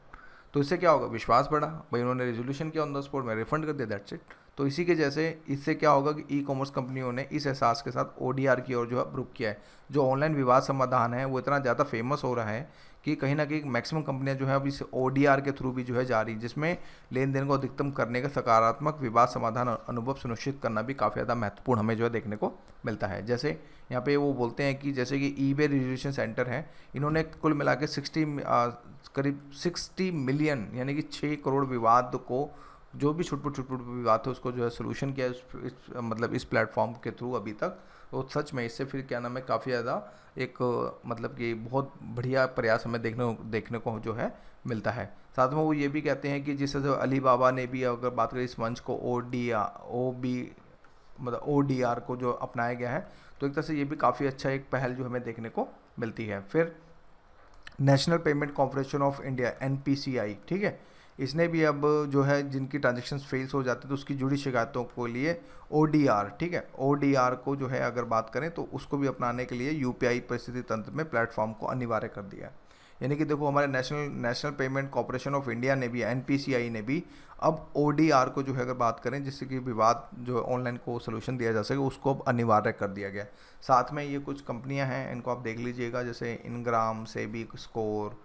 तो इससे क्या होगा, विश्वास बढ़ा, भाई उन्होंने रेजोल्यूशन किया ऑन द स्पॉट, मैं रिफंड कर दिया, दैट्स इट। तो इसी के जैसे इससे क्या होगा कि ई-कॉमर्स कंपनियों ने इस एहसास के साथ ODR की ओर जो है रुख किया है। जो ऑनलाइन विवाद समाधान है वो इतना ज़्यादा फेमस हो रहा है कि कहीं ना कहीं मैक्सिमम कंपनियां जो है अब इस ODR के थ्रू भी जो है जा रही, जिसमें लेन देन को अधिकतम करने का सकारात्मक विवाद समाधान अनुभव सुनिश्चित करना भी काफ़ी ज़्यादा महत्वपूर्ण हमें जो है देखने को मिलता है। जैसे यहाँ पे वो बोलते हैं कि जैसे कि eBay रेजोल्यूशन सेंटर है, इन्होंने कुल मिला के करीब 60 मिलियन यानी कि 6 करोड़ विवाद को, जो भी छुटपुट विवाद थे उसको जो है सोल्यूशन किया मतलब इस प्लेटफॉर्म के थ्रू अभी तक। तो सच में इससे फिर क्या नाम है काफ़ी ज़्यादा एक मतलब कि बहुत बढ़िया प्रयास हमें देखने को जो है मिलता है। साथ में वो ये भी कहते हैं कि जिस तरह से अली बाबा ने भी अगर बात करें इस मंच को ओ बी मतलब ODR को जो अपनाया गया है, तो एक तरह से ये भी काफ़ी अच्छा एक पहल जो हमें देखने को मिलती है। फिर national payment corporation of India NPCI, ठीक है, इसने भी अब जो है जिनकी ट्रांजेक्शन्स फेल्स हो जाते हैं तो उसकी जुड़ी शिकायतों के लिए ODR, ठीक है, ODR को जो है अगर बात करें तो उसको भी अपनाने के लिए UPI परिस्थिति तंत्र में प्लेटफॉर्म को अनिवार्य कर दिया है। यानी कि देखो हमारे national payment corporation of India ने भी, NPCI ने भी अब ODR को जो है अगर बात करें जिससे कि विवाद जो ऑनलाइन को सोल्यूशन दिया जा सके उसको अब अनिवार्य कर दिया गया। साथ में ये कुछ कंपनियां हैं, इनको आप देख लीजिएगा, जैसे Ingram, SEBI score,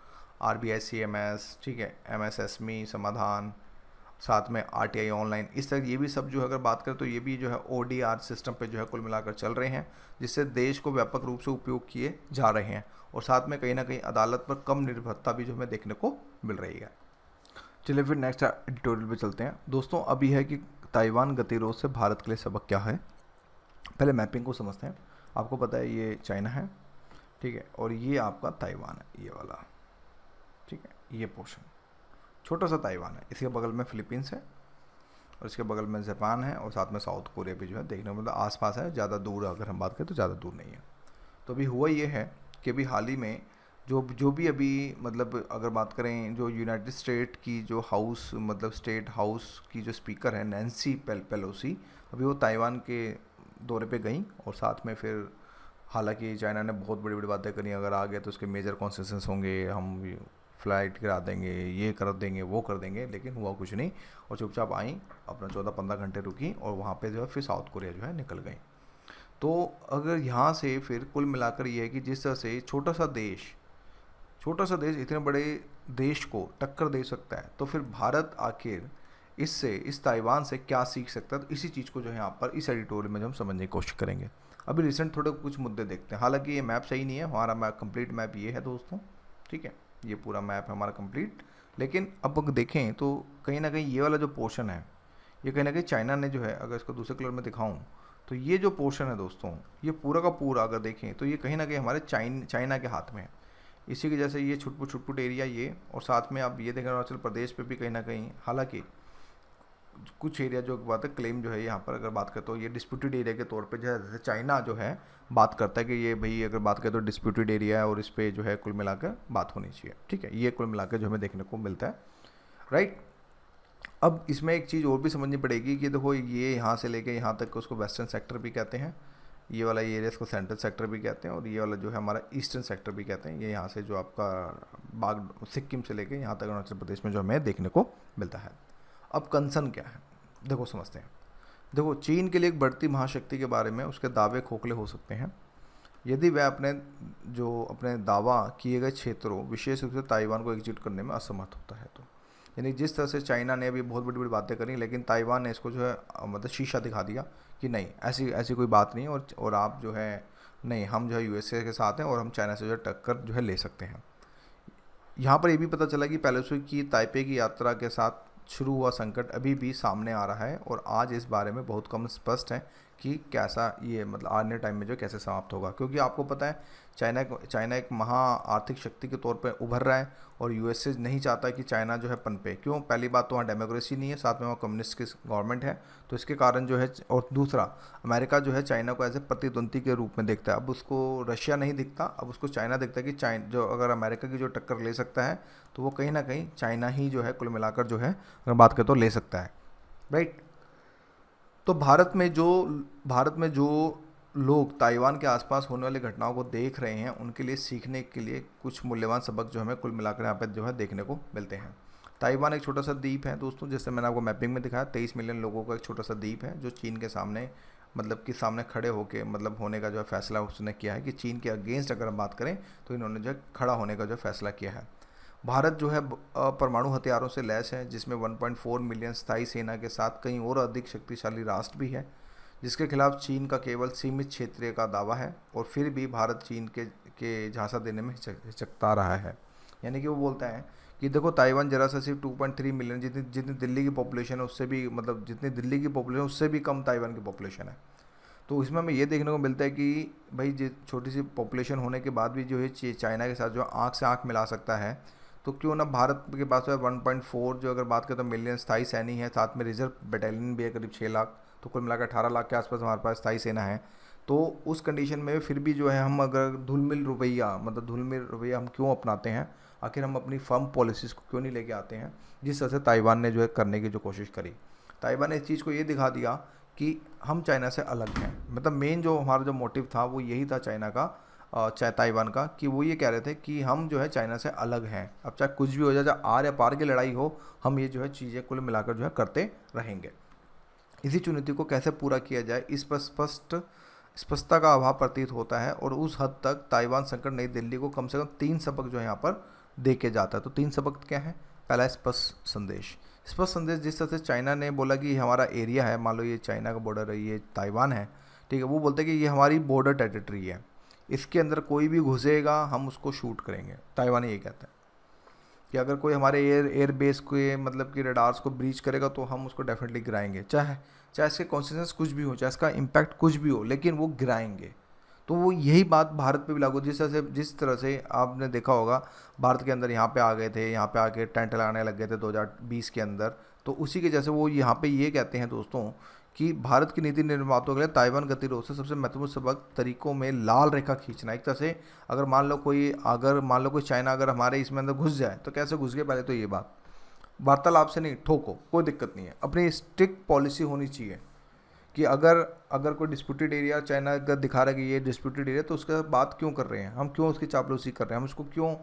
RBI CMS, ठीक है, MSSME समाधान, साथ में RTI ऑनलाइन, इस तरह ये भी सब जो है अगर बात करें तो ये भी जो है ODR सिस्टम पे जो है कुल मिलाकर चल रहे हैं, जिससे देश को व्यापक रूप से उपयोग किए जा रहे हैं और साथ में कहीं ना कहीं अदालत पर कम निर्भरता भी जो हमें देखने को मिल रही है। चलिए फिर नेक्स्ट एडिटोरियल पे चलते हैं दोस्तों। अभी है कि ताइवान गतिरोध से भारत के लिए सबक क्या है। पहले मैपिंग को समझते हैं। आपको पता है ये चाइना है, ठीक है, और ये आपका ताइवान है, ये वाला, ठीक है, ये पोर्शन छोटा सा ताइवान है, इसके बगल में फिलीपींस है और इसके बगल में जापान है और साथ में साउथ कोरिया भी जो है देखने को मतलब आसपास है, ज़्यादा दूर अगर हम बात करें तो ज़्यादा दूर नहीं है। तो अभी हुआ ये है कि अभी हाल ही में जो भी अभी मतलब अगर बात करें जो यूनाइटेड स्टेट की जो हाउस मतलब स्टेट हाउस की जो स्पीकर है नैन्सी पेलोसी, अभी वो ताइवान के दौरे पे गई और साथ में फिर हालांकि चाइना ने बहुत बड़ी बड़ी बातें करी, अगर आ गए तो उसके मेजर कॉन्सेशंस होंगे, हम फ्लाइट गिरा देंगे, ये कर देंगे, वो कर देंगे, लेकिन हुआ कुछ नहीं और चुपचाप आई, अपना 14-15 घंटे रुकी और वहाँ पे जो है फिर साउथ कोरिया जो है निकल गई। तो अगर यहाँ से फिर कुल मिलाकर ये है कि जिस तरह से छोटा सा देश इतने बड़े देश को टक्कर दे सकता है, तो फिर भारत आखिर इस ताइवान से क्या सीख सकता है, तो इसी चीज़ को जो है यहाँ पर इस एडिटोरियल में जो हम समझने की कोशिश करेंगे। अभी रिसेंट थोड़े कुछ मुद्दे देखते हैं। हालांकि ये मैप सही नहीं है, हमारा मैप कंप्लीट मैप ये है दोस्तों, ठीक है, ये पूरा मैप है हमारा कंप्लीट, लेकिन अब अगर देखें तो कहीं ना कहीं ये वाला जो पोर्शन है ये कहीं ना कहीं चाइना ने जो है, अगर इसको दूसरे कलर में दिखाऊं तो ये जो पोर्शन है दोस्तों, ये पूरा का पूरा अगर देखें तो ये कहीं ना कहीं हमारे चाइना के हाथ में है। इसी की जैसे ये छुटपुट एरिया ये, और साथ में आप ये देखें अरुणाचल प्रदेश पे भी कहीं ना कहीं, हालांकि कुछ एरिया जो बात है क्लेम जो है यहाँ पर अगर बात करें तो ये डिस्प्यूटेड एरिया के तौर पे जो है, जैसे चाइना जो है बात करता है कि ये भाई अगर बात करें तो डिस्प्यूटेड एरिया है और इस पर जो है कुल मिलाकर बात होनी चाहिए, ठीक है, ये कुल मिलाकर जो हमें देखने को मिलता है, राइट। अब इसमें एक चीज़ और भी समझनी पड़ेगी कि देखो ये यहाँ से लेके यहाँ तक उसको वेस्टर्न सेक्टर भी कहते हैं, ये वाला ये एरिया इसको सेंट्रल सेक्टर भी कहते हैं और ये वाला जो है हमारा ईस्टर्न सेक्टर भी कहते हैं। ये यहाँ से जो आपका बाग सिक्किम से लेके यहाँ तक अरुणाचल प्रदेश में जो हमें देखने को मिलता है। अब कंसर्न क्या है, देखो समझते हैं। देखो चीन के लिए एक बढ़ती महाशक्ति के बारे में उसके दावे खोखले हो सकते हैं यदि वह अपने दावा किए गए क्षेत्रों विशेष रूप से ताइवान को एग्जिट करने में असमर्थ होता है। तो यानी जिस तरह से चाइना ने अभी बहुत बड़ी बड़ी बातें करी, लेकिन ताइवान ने इसको जो है मतलब शीशा दिखा दिया कि नहीं ऐसी कोई बात नहीं, और आप जो है नहीं, हम जो है USA के साथ हैं और हम चाइना से जो है टक्कर जो है ले सकते हैं। यहाँ पर ये भी पता चला कि पेलोसी की ताइपे की यात्रा के साथ शुरू हुआ संकट अभी भी सामने आ रहा है और आज इस बारे में बहुत कम स्पष्ट है कि कैसा ये मतलब आने टाइम में जो कैसे समाप्त होगा, क्योंकि आपको पता है चाइना एक महा आर्थिक शक्ति के तौर पर उभर रहा है और USA नहीं चाहता कि चाइना जो है पनपे। क्यों? पहली बात तो वहाँ डेमोक्रेसी नहीं है, साथ में वहाँ कम्युनिस्ट की गवर्नमेंट है, तो इसके कारण जो है, और दूसरा अमेरिका जो है चाइना को एज ए प्रतिद्वंदी के रूप में देखता है। अब उसको रशिया नहीं दिखता, अब उसको चाइना दिखता है कि जो अगर अमेरिका की जो टक्कर ले सकता है तो वो कहीं ना कहीं चाइना ही जो है कुल मिलाकर जो है अगर बात करें तो ले सकता है, राइट। तो भारत में जो लोग ताइवान के आसपास होने वाली घटनाओं को देख रहे हैं उनके लिए सीखने के लिए कुछ मूल्यवान सबक जो हमें कुल मिलाकर यहाँ पर जो है देखने को मिलते हैं। ताइवान एक छोटा सा द्वीप है दोस्तों, जैसे मैंने आपको मैपिंग में दिखाया, 23 मिलियन लोगों का एक छोटा सा द्वीप है जो चीन के सामने सामने खड़े होकर होने का जो है फैसला उसने किया है कि चीन के अगेंस्ट अगर हम बात करें तो इन्होंने जो है खड़ा होने का जो फैसला किया है। भारत जो है परमाणु हथियारों से लैस है, जिसमें 1.4 मिलियन स्थायी सेना के साथ कई और अधिक शक्तिशाली राष्ट्र भी है, जिसके खिलाफ चीन का केवल सीमित क्षेत्रीय का दावा है और फिर भी भारत चीन के झांसा देने में हिचकता रहा है। यानी कि वो बोलता है कि देखो ताइवान जरा सा सिर्फ 2.3 मिलियन, जितनी दिल्ली की पॉपुलेशन है उससे भी जितनी दिल्ली की पॉपुलेशन उससे भी कम ताइवान की पॉपुलेशन है। तो इसमें हमें ये देखने को मिलता है कि भाई छोटी सी पॉपुलेशन होने के बाद भी जो है चाइना के साथ जो आँख से आँख मिला सकता है, तो क्यों ना भारत के पास जो है 1.4 जो अगर बात करें तो मिलियन स्थायी सैनिक है, साथ में रिजर्व बटालियन भी है करीब 6 लाख, तो कुल मिलाकर 18 लाख के आसपास हमारे पास स्थायी सेना है। तो उस कंडीशन में फिर भी जो है हम अगर धुलमिल रवैया हम क्यों अपनाते हैं, आखिर हम अपनी फर्म पॉलिसीज़ को क्यों नहीं लेके आते हैं, जिस तरह से ताइवान ने जो है करने की जो कोशिश करी। ताइवान ने इस चीज़ को ये दिखा दिया कि हम चाइना से अलग हैं, मतलब मेन जो हमारा जो मोटिव था वो यही था चाइना का, चाहे ताइवान का, कि वो ये कह रहे थे कि हम जो है चाइना से अलग हैं। अब चाहे कुछ भी हो जाए, चाहे आर या पार की लड़ाई हो, हम ये जो है चीज़ें कुल मिलाकर जो है करते रहेंगे। इसी चुनौती को कैसे पूरा किया जाए, इस पर स्पष्टता का अभाव प्रतीत होता है, और उस हद तक ताइवान संकट नई दिल्ली को कम से कम 3 सबक जो है यहाँ पर दे के जाता है। तो 3 सबक क्या है? पहला, स्पष्ट संदेश। स्पष्ट संदेश जिस तरह से चाइना ने बोला कि हमारा एरिया है, मान लो ये चाइना का बॉर्डर है, ये ताइवान है, ठीक है, वो बोलते हैं कि ये हमारी बॉर्डर टेरिटरी है, इसके अंदर कोई भी घुसेगा हम उसको शूट करेंगे। ताइवान ये कहता है कि अगर कोई हमारे एयर बेस के मतलब कि रडार्स को ब्रीच करेगा तो हम उसको डेफिनेटली गिराएंगे, चाहे इसके कॉन्सिक्वेंस कुछ भी हो, चाहे इसका इम्पैक्ट कुछ भी हो, लेकिन वो गिराएंगे। तो वो यही बात भारत पे भी लागू, जिस तरह से आपने देखा होगा भारत के अंदर यहाँ पे आ गए थे, यहाँ पे आके टेंट लगाने लग गए थे 2020 के अंदर, तो उसी के जैसे वो यहाँ पे ये कहते हैं दोस्तों कि भारत की नीति निर्माताओं के लिए ताइवान गतिरोध से सबसे महत्वपूर्ण सबक तरीकों में लाल रेखा खींचना। एक तरह से अगर मान लो कोई चाइना अगर हमारे इसमें अंदर घुस जाए तो कैसे घुस गए, पहले तो ये बात वार्तालाप से नहीं, ठोको, कोई दिक्कत नहीं है, अपनी स्ट्रिक्ट पॉलिसी होनी चाहिए कि अगर कोई डिस्प्यूटेड एरिया चाइना अगर दिखा रहा है कि ये डिस्प्यूटेड एरिया, तो उसका बात क्यों कर रहे हैं हम, क्यों उसकी चापलूसी कर रहे हैं हम, उसको क्यों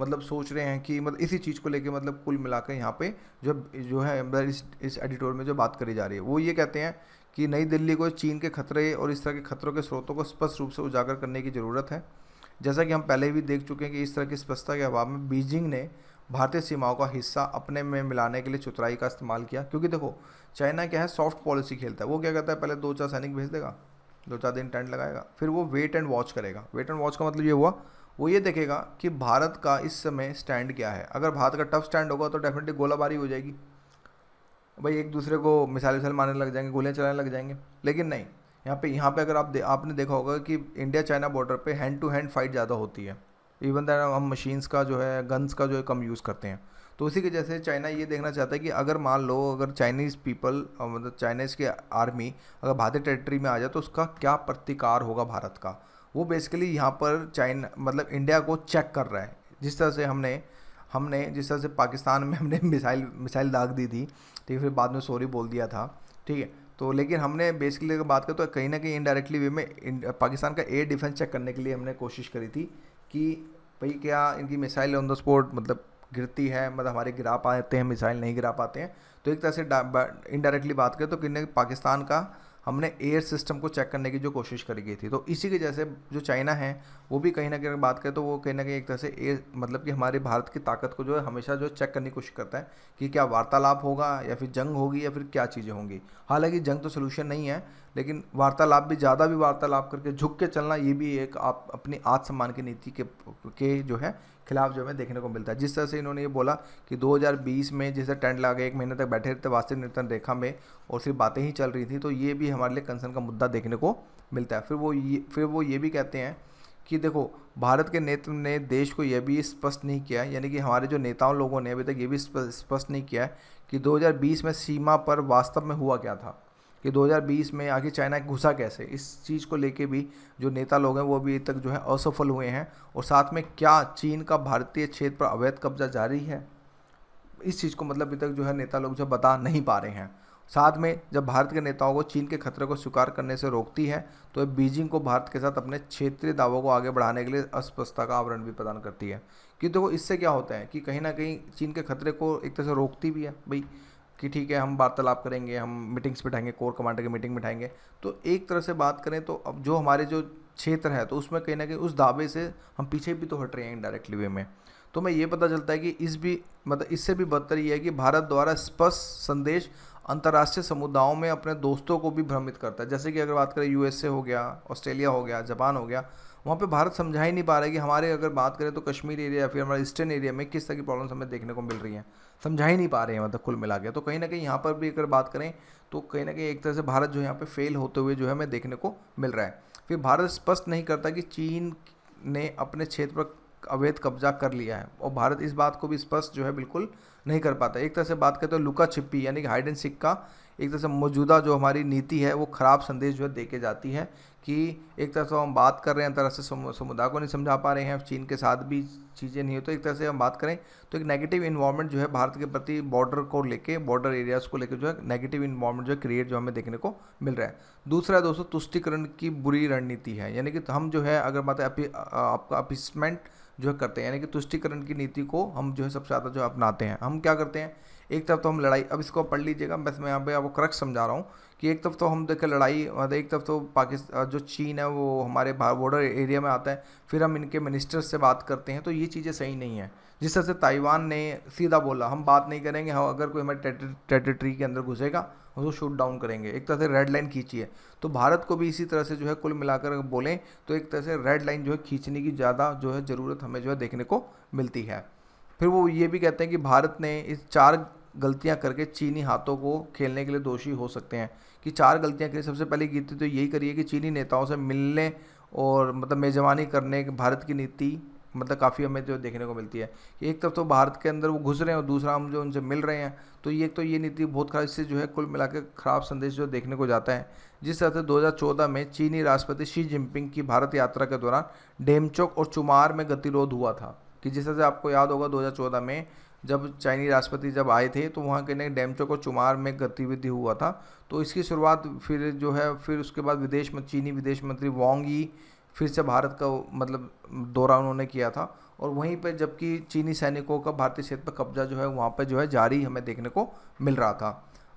मतलब सोच रहे हैं कि मतलब इसी चीज़ को लेके मतलब कुल मिलाकर यहाँ पे जो है इस एडिटोरियल में जो बात करी जा रही है, वो ये कहते हैं कि नई दिल्ली को चीन के खतरे और इस तरह के खतरों के स्रोतों को स्पष्ट रूप से उजागर करने की ज़रूरत है। जैसा कि हम पहले भी देख चुके हैं कि इस तरह की स्पष्टता के अभाव में बीजिंग ने भारतीय सीमाओं का हिस्सा अपने में मिलाने के लिए चतुराई का इस्तेमाल किया। क्योंकि देखो चाइना क्या है, सॉफ्ट पॉलिसी खेलता है। वो क्या करता है, पहले 2-4 सैनिक भेज देगा, 2-4 दिन टेंट लगाएगा, फिर वो वेट एंड वॉच करेगा। वेट एंड वॉच का मतलब ये हुआ, वो ये देखेगा कि भारत का इस समय स्टैंड क्या है। अगर भारत का टफ स्टैंड होगा तो डेफिनेटली गोलाबारी हो जाएगी, भाई एक दूसरे को मिसाइल मारने लग जाएंगे, गोलियां चलाने लग जाएंगे। लेकिन नहीं, यहाँ पे अगर आपने देखा होगा कि इंडिया चाइना बॉर्डर पे हैंड टू हैंड फाइट ज़्यादा होती है, इवन दैट हम मशीन्स का जो है, गन्स का जो है कम यूज़ करते हैं। तो उसी के जैसे चाइना ये देखना चाहता है कि अगर मान लो अगर चाइनीज़ पीपल मतलब चाइनीज़ की आर्मी अगर भारतीय टेरिटरी में आ जाए तो उसका क्या प्रतिकार होगा भारत का। वो बेसिकली यहाँ पर चाइना मतलब इंडिया को चेक कर रहा है। जिस तरह से हमने जिस तरह से पाकिस्तान में हमने मिसाइल दाग दी थी, ठीक है, फिर बाद में सॉरी बोल दिया था, ठीक है, तो लेकिन हमने बेसिकली अगर बात करें तो कहीं ना कहीं इनडायरेक्टली वे में पाकिस्तान का एयर डिफेंस चेक करने के लिए हमने कोशिश करी थी कि भाई क्या इनकी मिसाइल ऑन द स्पॉट मतलब गिरती है, मतलब हमारे गिरा पाते हैं मिसाइल, नहीं गिरा पाते हैं। तो एक तरह से इनडायरेक्टली बात करें तो कहीं पाकिस्तान का हमने एयर सिस्टम को चेक करने की जो कोशिश करी गई थी। तो इसी के जैसे जो चाइना है वो भी कहीं ना कहीं बात करें तो वो कहीं ना कहीं एक तरह से एयर मतलब कि हमारे भारत की ताकत को जो है हमेशा जो चेक करने की कोशिश करता है कि क्या वार्तालाप होगा या फिर जंग होगी या फिर क्या चीज़ें होंगी। हालांकि जंग तो सोल्यूशन नहीं है, लेकिन वार्तालाप भी ज़्यादा भी वार्तालाप करके झुक के चलना ये भी एक आप अपनी आत्मसम्मान की नीति के जो है खिलाफ जो हमें देखने को मिलता है। जिस तरह से इन्होंने ये बोला कि 2020 में जैसे टेंट लगा के 1 महीने तक बैठे रहते वास्तविक नियंत्रण रेखा में और सिर्फ बातें ही चल रही थी, तो ये भी हमारे लिए कंसर्न का मुद्दा देखने को मिलता है। फिर वो ये भी कहते हैं कि देखो भारत के नेतृत्व ने देश को यह भी स्पष्ट नहीं किया, यानी कि हमारे जो नेताओं लोगों ने अभी तक ये भी स्पष्ट नहीं किया कि 2020 में सीमा पर वास्तव में हुआ क्या था, कि 2020 में आगे चाइना घुसा कैसे। इस चीज़ को लेके भी जो नेता लोग हैं वो अभी तक जो है असफल हुए हैं। और साथ में क्या चीन का भारतीय क्षेत्र पर अवैध कब्जा जारी है, इस चीज़ को मतलब अभी तक जो है नेता लोग जो बता नहीं पा रहे हैं। साथ में जब भारत के नेताओं को चीन के खतरे को स्वीकार करने से रोकती है तो बीजिंग को भारत के साथ अपने क्षेत्रीय दावों को आगे बढ़ाने के लिए अस्पष्टता का आवरण भी प्रदान करती है। कि देखो इससे क्या होता है कि कहीं ना कहीं चीन के खतरे को एक तरह से रोकती भी है भाई, कि ठीक है हम वार्तालाप करेंगे, हम मीटिंग्स बिठाएंगे, कोर कमांडर की मीटिंग बिठाएंगे। तो एक तरह से बात करें तो अब जो हमारे जो क्षेत्र है तो उसमें कहीं ना कहीं उस दावे से हम पीछे भी तो हट रहे हैं इनडायरेक्टली वे में। तो मैं ये पता चलता है कि इससे भी बदतर ये है कि भारत द्वारा स्पष्ट संदेश अंतर्राष्ट्रीय समुदायों में अपने दोस्तों को भी भ्रमित करता है। जैसे कि अगर बात करें USA हो गया, ऑस्ट्रेलिया हो गया, जापान हो गया, वहाँ पे भारत समझा ही नहीं पा रहा है कि हमारे अगर बात करें तो कश्मीर एरिया या फिर हमारे ईस्टर्न एरिया में किस तरह की प्रॉब्लम्स हमें देखने को मिल रही हैं, समझा ही नहीं पा रहे हैं मतलब कुल मिला के। तो कहीं ना कहीं यहाँ पर भी अगर बात करें तो कहीं ना कहीं एक तरह से भारत जो है यहाँ पे फेल होते हुए जो है हमें देखने को मिल रहा है। फिर भारत स्पष्ट नहीं करता कि चीन ने अपने क्षेत्र पर अवैध कब्जा कर लिया है, और भारत इस बात को भी स्पष्ट जो है बिल्कुल नहीं कर पाता। एक तरह से बात करें तो लुका छिपी यानी कि हाइड एंड सीक का एक तरह से मौजूदा जो हमारी नीति है वो खराब संदेश जो है दे के जाती है कि एक तरह से हम बात कर रहे हैं तरह से समुदाय को नहीं समझा पा रहे हैं, चीन के साथ भी चीज़ें नहीं हो, तो एक तरह से हम बात करें तो एक नेगेटिव इन्वायरमेंट जो है भारत के प्रति बॉर्डर को लेके, बॉर्डर एरियाज़ को लेकर जो है नेगेटिव इन्वायरमेंट जो है क्रिएट जो हमें देखने को मिल रहा है। दूसरा है दोस्तों तुष्टिकरण की बुरी रणनीति है, यानी कि हम जो है अगर बात है आपका अपीसमेंट जो है करते हैं, यानी कि तुष्टिकरण की नीति को हम जो है सबसे ज़्यादा जो अपनाते हैं। हम क्या करते हैं, एक तरफ तो हम लड़ाई, अब इसको पढ़ लीजिएगा, बस मैं यहाँ पे आपको करेक्ट समझा रहा हूँ कि एक तरफ तो हम देखें लड़ाई, एक तरफ तो पाकिस्तान जो चीन है वो हमारे बॉर्डर एरिया में आता है, फिर हम इनके मिनिस्टर्स से बात करते हैं, तो ये चीज़ें सही नहीं है। जिस तरह से ताइवान ने सीधा बोला हम बात नहीं करेंगे, हम अगर कोई हमारे टेरिटरी के अंदर घुसेगा उसको शूट डाउन करेंगे, एक तरह से रेड लाइन खींची है। तो भारत को भी इसी तरह से जो है कुल मिलाकर बोलें तो एक तरह से रेड लाइन जो है खींचने की ज़्यादा जो है ज़रूरत हमें जो है देखने को मिलती है। फिर वो ये भी कहते हैं कि भारत ने इस 4 गलतियां करके चीनी हाथों को खेलने के लिए दोषी हो सकते हैं। कि 4 गलतियां करी, सबसे पहली गलती तो यही करी है कि चीनी नेताओं से मिलने और मतलब मेज़बानी करने की भारत की नीति मतलब काफ़ी हमें जो देखने को मिलती है कि एक तरफ तो भारत के अंदर वो घुस रहे हैं और दूसरा हम जो उनसे मिल रहे हैं, तो ये नीति बहुत खराब, इससे जो है कुल मिला के खराब संदेश जो देखने को जाता है। जिस तरह से 2014 में चीनी राष्ट्रपति शी जिनपिंग की भारत यात्रा के दौरान डेमचोक और चुमार में गतिरोध हुआ था। कि जिस तरह से आपको याद होगा 2014 में जब चाइनीज राष्ट्रपति जब आए थे तो वहाँ के डेमचोक और चुमार में गतिविधि हुआ था। तो इसकी शुरुआत फिर जो है फिर उसके बाद चीनी विदेश मंत्री वांग यी फिर से भारत का मतलब दौरा उन्होंने किया था, और वहीं पर जबकि चीनी सैनिकों का भारतीय क्षेत्र पर कब्जा जो है वहाँ पर जो है जारी हमें देखने को मिल रहा था।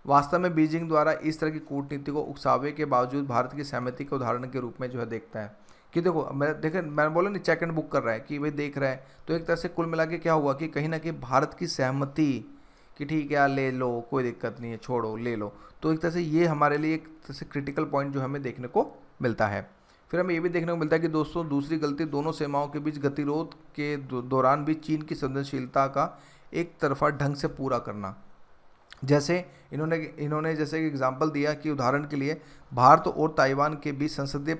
वास्तव में बीजिंग द्वारा इस तरह की कूटनीति को उकसावे के बावजूद भारत की सहमति के उदाहरण के रूप में जो है देखता है कि देखो मैंने बोला नहीं चेक एंड बुक कर रहा है कि भाई देख रहा है। तो एक तरह से कुल मिला के क्या हुआ कि कहीं ना कहीं भारत की सहमति कि ठीक है यार ले लो कोई दिक्कत नहीं है छोड़ो ले लो, तो एक तरह से ये हमारे लिए एक तरह से क्रिटिकल पॉइंट जो हमें देखने को मिलता है। फिर हमें ये भी देखने को मिलता है कि दोस्तों दूसरी गलती दोनों सीमाओं के बीच गतिरोध के दौरान भी चीन की संवेदनशीलता का एक तरफा ढंग से पूरा करना। जैसे इन्होंने जैसे एग्जाम्पल दिया कि उदाहरण के लिए भारत और ताइवान के बीच संसदीय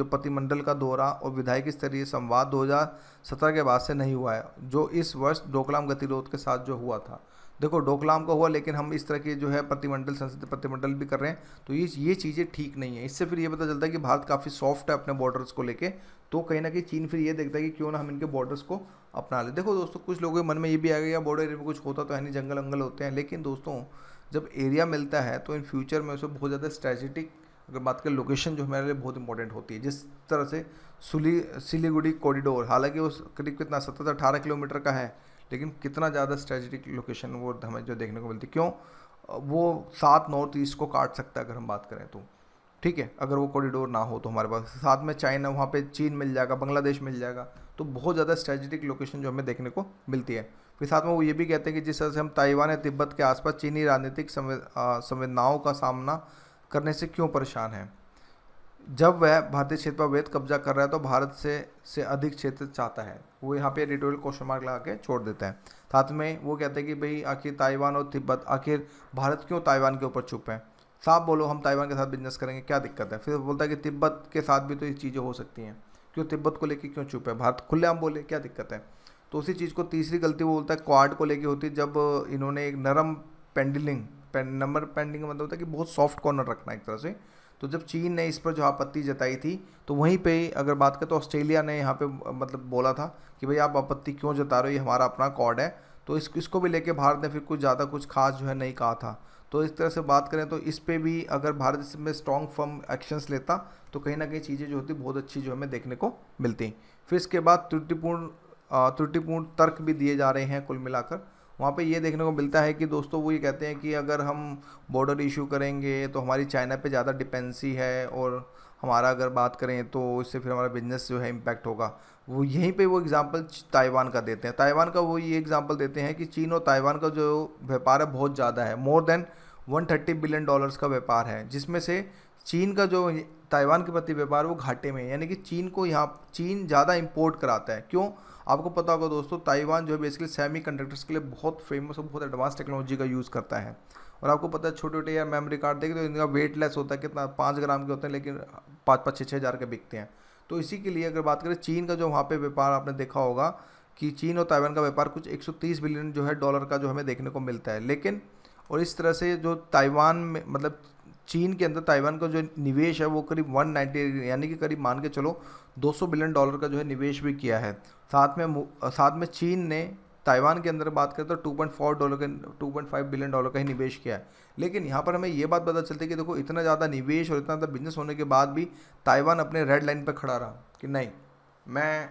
प्रतिमंडल का दौरा और विधायक स्तरीय संवाद 2017 के बाद से नहीं हुआ है, जो इस वर्ष डोकलाम गतिरोध के साथ जो हुआ था। देखो डोकलाम का हुआ, लेकिन हम इस तरह के जो है संसदीय प्रतिमंडल भी कर रहे हैं, तो ये चीज़ें ठीक नहीं है। इससे फिर ये पता चलता है कि भारत काफ़ी सॉफ्ट है अपने बॉर्डर्स को लेके, तो कहीं ना कहीं चीन फिर ये देखता है कि क्यों ना हम इनके बॉर्डर्स को अपना ले। देखो दोस्तों कुछ लोगों के मन में ये भी आ गया बॉर्डर एरिया में कुछ होता तो है नहीं, जंगल वंगल होते हैं, लेकिन दोस्तों जब एरिया मिलता है तो इन फ्यूचर में उसे बहुत ज़्यादा स्ट्रेटेजिक अगर बात करें लोकेशन जो हमारे लिए बहुत इंपॉर्टेंट होती है। जिस तरह से सिलीगुड़ी कॉरिडोर, हालांकि वो करीब कितना 17 से 18 किलोमीटर का है, लेकिन कितना ज़्यादा स्ट्रेटेजिक लोकेशन वो हमें जो देखने को मिलती है। क्यों? वो 7 नॉर्थ ईस्ट को काट सकता है अगर हम बात करें तो, ठीक है, अगर वो कॉरिडोर ना हो तो हमारे पास साथ में चाइना, वहाँ पे चीन मिल जाएगा, बांग्लादेश मिल जाएगा, तो बहुत ज़्यादा स्ट्रेटेजिक लोकेशन जो हमें देखने को मिलती है। फिर साथ में वो ये भी कहते हैं कि जिस तरह से हम ताइवान या तिब्बत के आसपास चीनी राजनीतिक संवेदनाओं का सामना करने से क्यों परेशान है। जब वह भारतीय क्षेत्र पर अवैध कब्जा कर रहा है तो भारत से अधिक क्षेत्र चाहता है। वो यहाँ पे एडिटोरियल क्वेश्चन मार्क लगा के छोड़ देते हैं। साथ में वो कहते हैं कि भाई आखिर ताइवान और तिब्बत, आखिर भारत क्यों ताइवान के ऊपर चुप है, साफ बोलो हम ताइवान के साथ बिजनेस करेंगे, क्या दिक्कत है। फिर बोलता है कि तिब्बत के साथ भी तो ये चीज़ें हो सकती हैं, क्यों तिब्बत को लेके क्यों चुप है, भारत खुलेआम बोले क्या दिक्कत है। तो उसी चीज़ को तीसरी गलती वो बोलता है क्वाड को लेके होती है, जब इन्होंने एक नरम नंबर पेंडिंग का मतलब होता है कि बहुत सॉफ्ट कॉर्नर रखना एक तरह से। तो जब चीन ने इस पर जो आपत्ति जताई थी तो वहीं पे अगर बात करें तो ऑस्ट्रेलिया ने यहाँ पे मतलब बोला था कि भाई आप आपत्ति क्यों जता रहे हो, ये हमारा अपना कॉर्ड है। तो इसको भी लेके भारत ने फिर कुछ ज़्यादा कुछ खास जो है नहीं कहा था। तो इस तरह से बात करें तो इस पे भी अगर भारत इसमें स्ट्रॉन्ग फर्म एक्शंस लेता तो कहीं ना कहीं चीज़ें जो होती बहुत अच्छी जो हमें देखने को मिलती। फिर इसके बाद त्रुटिपूर्ण तर्क भी दिए जा रहे हैं कुल मिलाकर। वहाँ पे ये देखने को मिलता है कि दोस्तों वो ये कहते हैं कि अगर हम बॉर्डर इशू करेंगे तो हमारी चाइना पे ज़्यादा डिपेंडेंसी है, और हमारा अगर बात करें तो इससे फिर हमारा बिजनेस जो है इम्पैक्ट होगा। वो यहीं पे वो एग्जांपल ताइवान का देते हैं। ताइवान का वो ये एग्जांपल देते हैं कि चीन और ताइवान का जो व्यापार है बहुत ज़्यादा है, मोर देन $130 बिलियन का व्यापार है, जिसमें से चीन का जो ताइवान के प्रति व्यापार वो घाटे में है, यानी कि चीन को यहाँ चीन ज़्यादा इंपोर्ट कराता है। क्यों? आपको पता होगा दोस्तों, ताइवान जो है बेसिकली सेमी कंडक्टर्स के लिए बहुत फेमस और बहुत एडवांस टेक्नोलॉजी का यूज़ करता है। और आपको पता है छोटे छोटे यार मेमोरी कार्ड देखें तो इनका वेट लेस होता है, कितना 5 ग्राम के होते हैं, लेकिन 5-5, 6-6 हज़ार के बिकते हैं। तो इसी के लिए अगर बात करें चीन का जो वहाँ पे व्यापार, आपने देखा होगा कि चीन और ताइवान का व्यापार कुछ 130 बिलियन जो है डॉलर का जो हमें देखने को मिलता है। लेकिन और इस तरह से जो ताइवान में मतलब चीन के अंदर ताइवान का जो निवेश है वो करीब 190 यानी कि करीब मान के चलो 200 बिलियन डॉलर का जो है निवेश भी किया है। साथ में चीन ने ताइवान के अंदर बात करें तो 2.5 बिलियन डॉलर का ही निवेश किया है। लेकिन यहाँ पर हमें ये बात पता चलती है कि देखो इतना ज़्यादा निवेश और इतना ज़्यादा बिजनेस होने के बाद भी ताइवान अपने रेड लाइन पर खड़ा रहा कि नहीं, मैं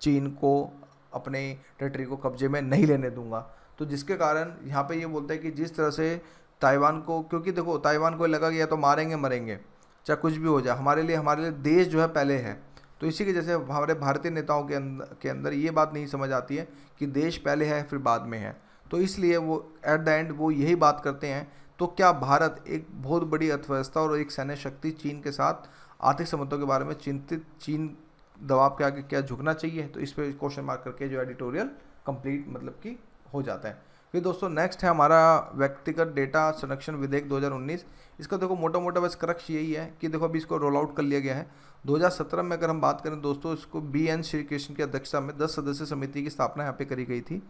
चीन को अपने टेरिटरी को कब्जे में नहीं लेने दूंगा। तो जिसके कारण यहाँ पे ये बोलते हैं कि जिस तरह से ताइवान को, क्योंकि देखो ताइवान को लगा कि या तो मारेंगे मरेंगे चाहे कुछ भी हो जाए, हमारे लिए देश जो है पहले है। तो इसी के जैसे हमारे भारतीय नेताओं के अंदर ये बात नहीं समझ आती है कि देश पहले है फिर बाद में है। तो इसलिए वो एट द एंड वो यही बात करते हैं। तो क्या भारत एक बहुत बड़ी अर्थव्यवस्था और एक सैन्य शक्ति चीन के साथ आर्थिक संबंधों के बारे में चिंतित, चीन दबाव के आगे क्या झुकना चाहिए? तो इस पर क्वेश्चन मार्क करके जो एडिटोरियल कंप्लीट मतलब कि हो जाता है। फिर दोस्तों नेक्स्ट है हमारा व्यक्तिगत डेटा संरक्षण विधेयक 2019। इसका देखो मोटा मोटा बस क्रक्स यही है कि देखो अभी इसको रोल आउट कर लिया गया है। 2017 में अगर हम बात करें दोस्तों, इसको BN श्री कृष्ण की अध्यक्षता में 10 सदस्य समिति की स्थापना यहाँ पे करी गई थी।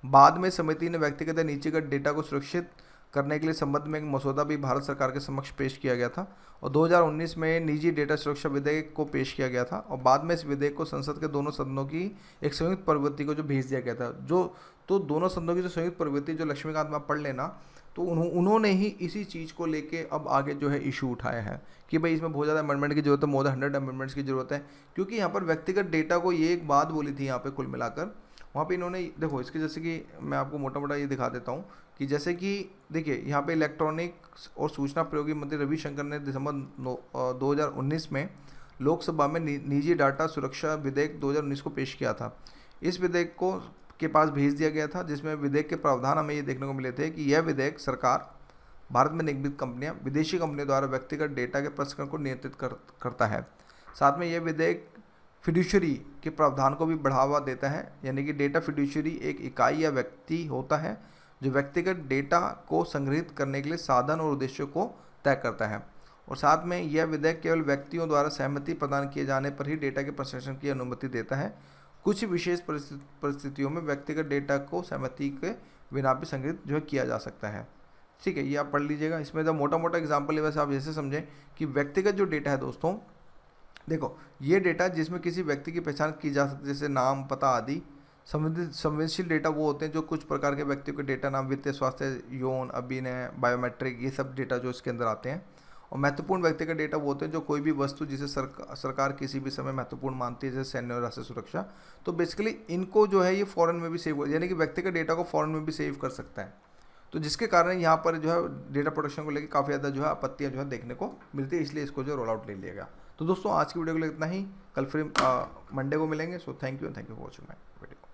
बाद में समिति ने व्यक्तिगत या निजीगत डेटा को सुरक्षित करने के लिए संबंध में एक मसौदा भी भारत सरकार के समक्ष पेश किया गया था और 2019 में निजी डेटा सुरक्षा विधेयक को पेश किया गया था और बाद में इस विधेयक को संसद के दोनों सदनों की एक संयुक्त प्रवृत्ति को जो भेज दिया गया था। तो दोनों सदनों की जो संयुक्त प्रवृत्ति जो लक्ष्मीकांत में पढ़ लेना, तो उन्होंने ही इसी चीज़ को लेके अब आगे जो है इशू उठाया है कि भाई इसमें बहुत ज़्यादा अमेंडमेंट की जरूरत है, मोर देन 100 अमेंडमेंट्स की जरूरत है। क्योंकि यहाँ पर व्यक्तिगत डेटा को ये एक बात बोली थी यहाँ पे कुल मिलाकर, वहाँ पे इन्होंने देखो इसके जैसे कि मैं आपको मोटा मोटा ये दिखा देता हूँ कि जैसे कि देखिए यहाँ पे इलेक्ट्रॉनिक्स और सूचना प्रौद्योगिकी मंत्री रविशंकर ने दिसंबर 2019 में लोकसभा में निजी डाटा सुरक्षा विधेयक 2019 को पेश किया था। इस विधेयक को के पास भेज दिया गया था, जिसमें विधेयक के प्रावधान हमें ये देखने को मिले थे कि यह विधेयक सरकार, भारत में निगमित कंपनियां, विदेशी कंपनियों द्वारा व्यक्तिगत डेटा के प्रसंस्करण को नियंत्रित करता है। साथ में यह विधेयक फिड्यूशरी के प्रावधान को भी बढ़ावा देता है, यानी कि डेटा फिड्यूशरी एक इकाई या व्यक्ति होता है जो व्यक्तिगत डेटा को संग्रहित करने के लिए साधन और उद्देश्यों को तय करता है। और साथ में यह विधेयक केवल व्यक्तियों द्वारा सहमति प्रदान किए जाने पर ही डेटा के प्रसंस्करण की अनुमति देता है। कुछ विशेष परिस्थितियों में व्यक्तिगत डेटा को सहमति के बिना भी संग्रहित जो है किया जा सकता है। ठीक है, ये आप पढ़ लीजिएगा। इसमें जो मोटा मोटा एग्जाम्पल है वैसे आप जैसे समझें कि व्यक्तिगत जो डेटा है दोस्तों, देखो ये डेटा जिसमें किसी व्यक्ति की पहचान की जा सकती है, जैसे नाम, पता आदि। संवेदनशील डेटा वो होते हैं जो कुछ प्रकार के व्यक्तियों के डेटा, नाम, वित्तीय, स्वास्थ्य, यौन, अभिनय, बायोमेट्रिक, ये सब डेटा जो इसके अंदर आते हैं। और महत्वपूर्ण व्यक्तिगत डेटा वो होते हैं जो कोई भी वस्तु जिसे सरकार किसी भी समय महत्वपूर्ण मानती है, जैसे सैन्य और राष्ट्रीय सुरक्षा। तो बेसिकली इनको जो है ये फॉरेन में भी सेव, यानी कि व्यक्तिगत डेटा को फॉरेन में भी सेव कर सकता है। तो जिसके कारण यहाँ पर जो है डेटा प्रोटेक्शन को लेकर काफ़ी ज़्यादा जो है आपत्तियाँ जो है देखने को मिलती है, इसलिए इसको जो रोल आउट ले लिया गया। तो दोस्तों आज की वीडियो को इतना ही, कल फिर मंडे को मिलेंगे। So thank you for watching my video.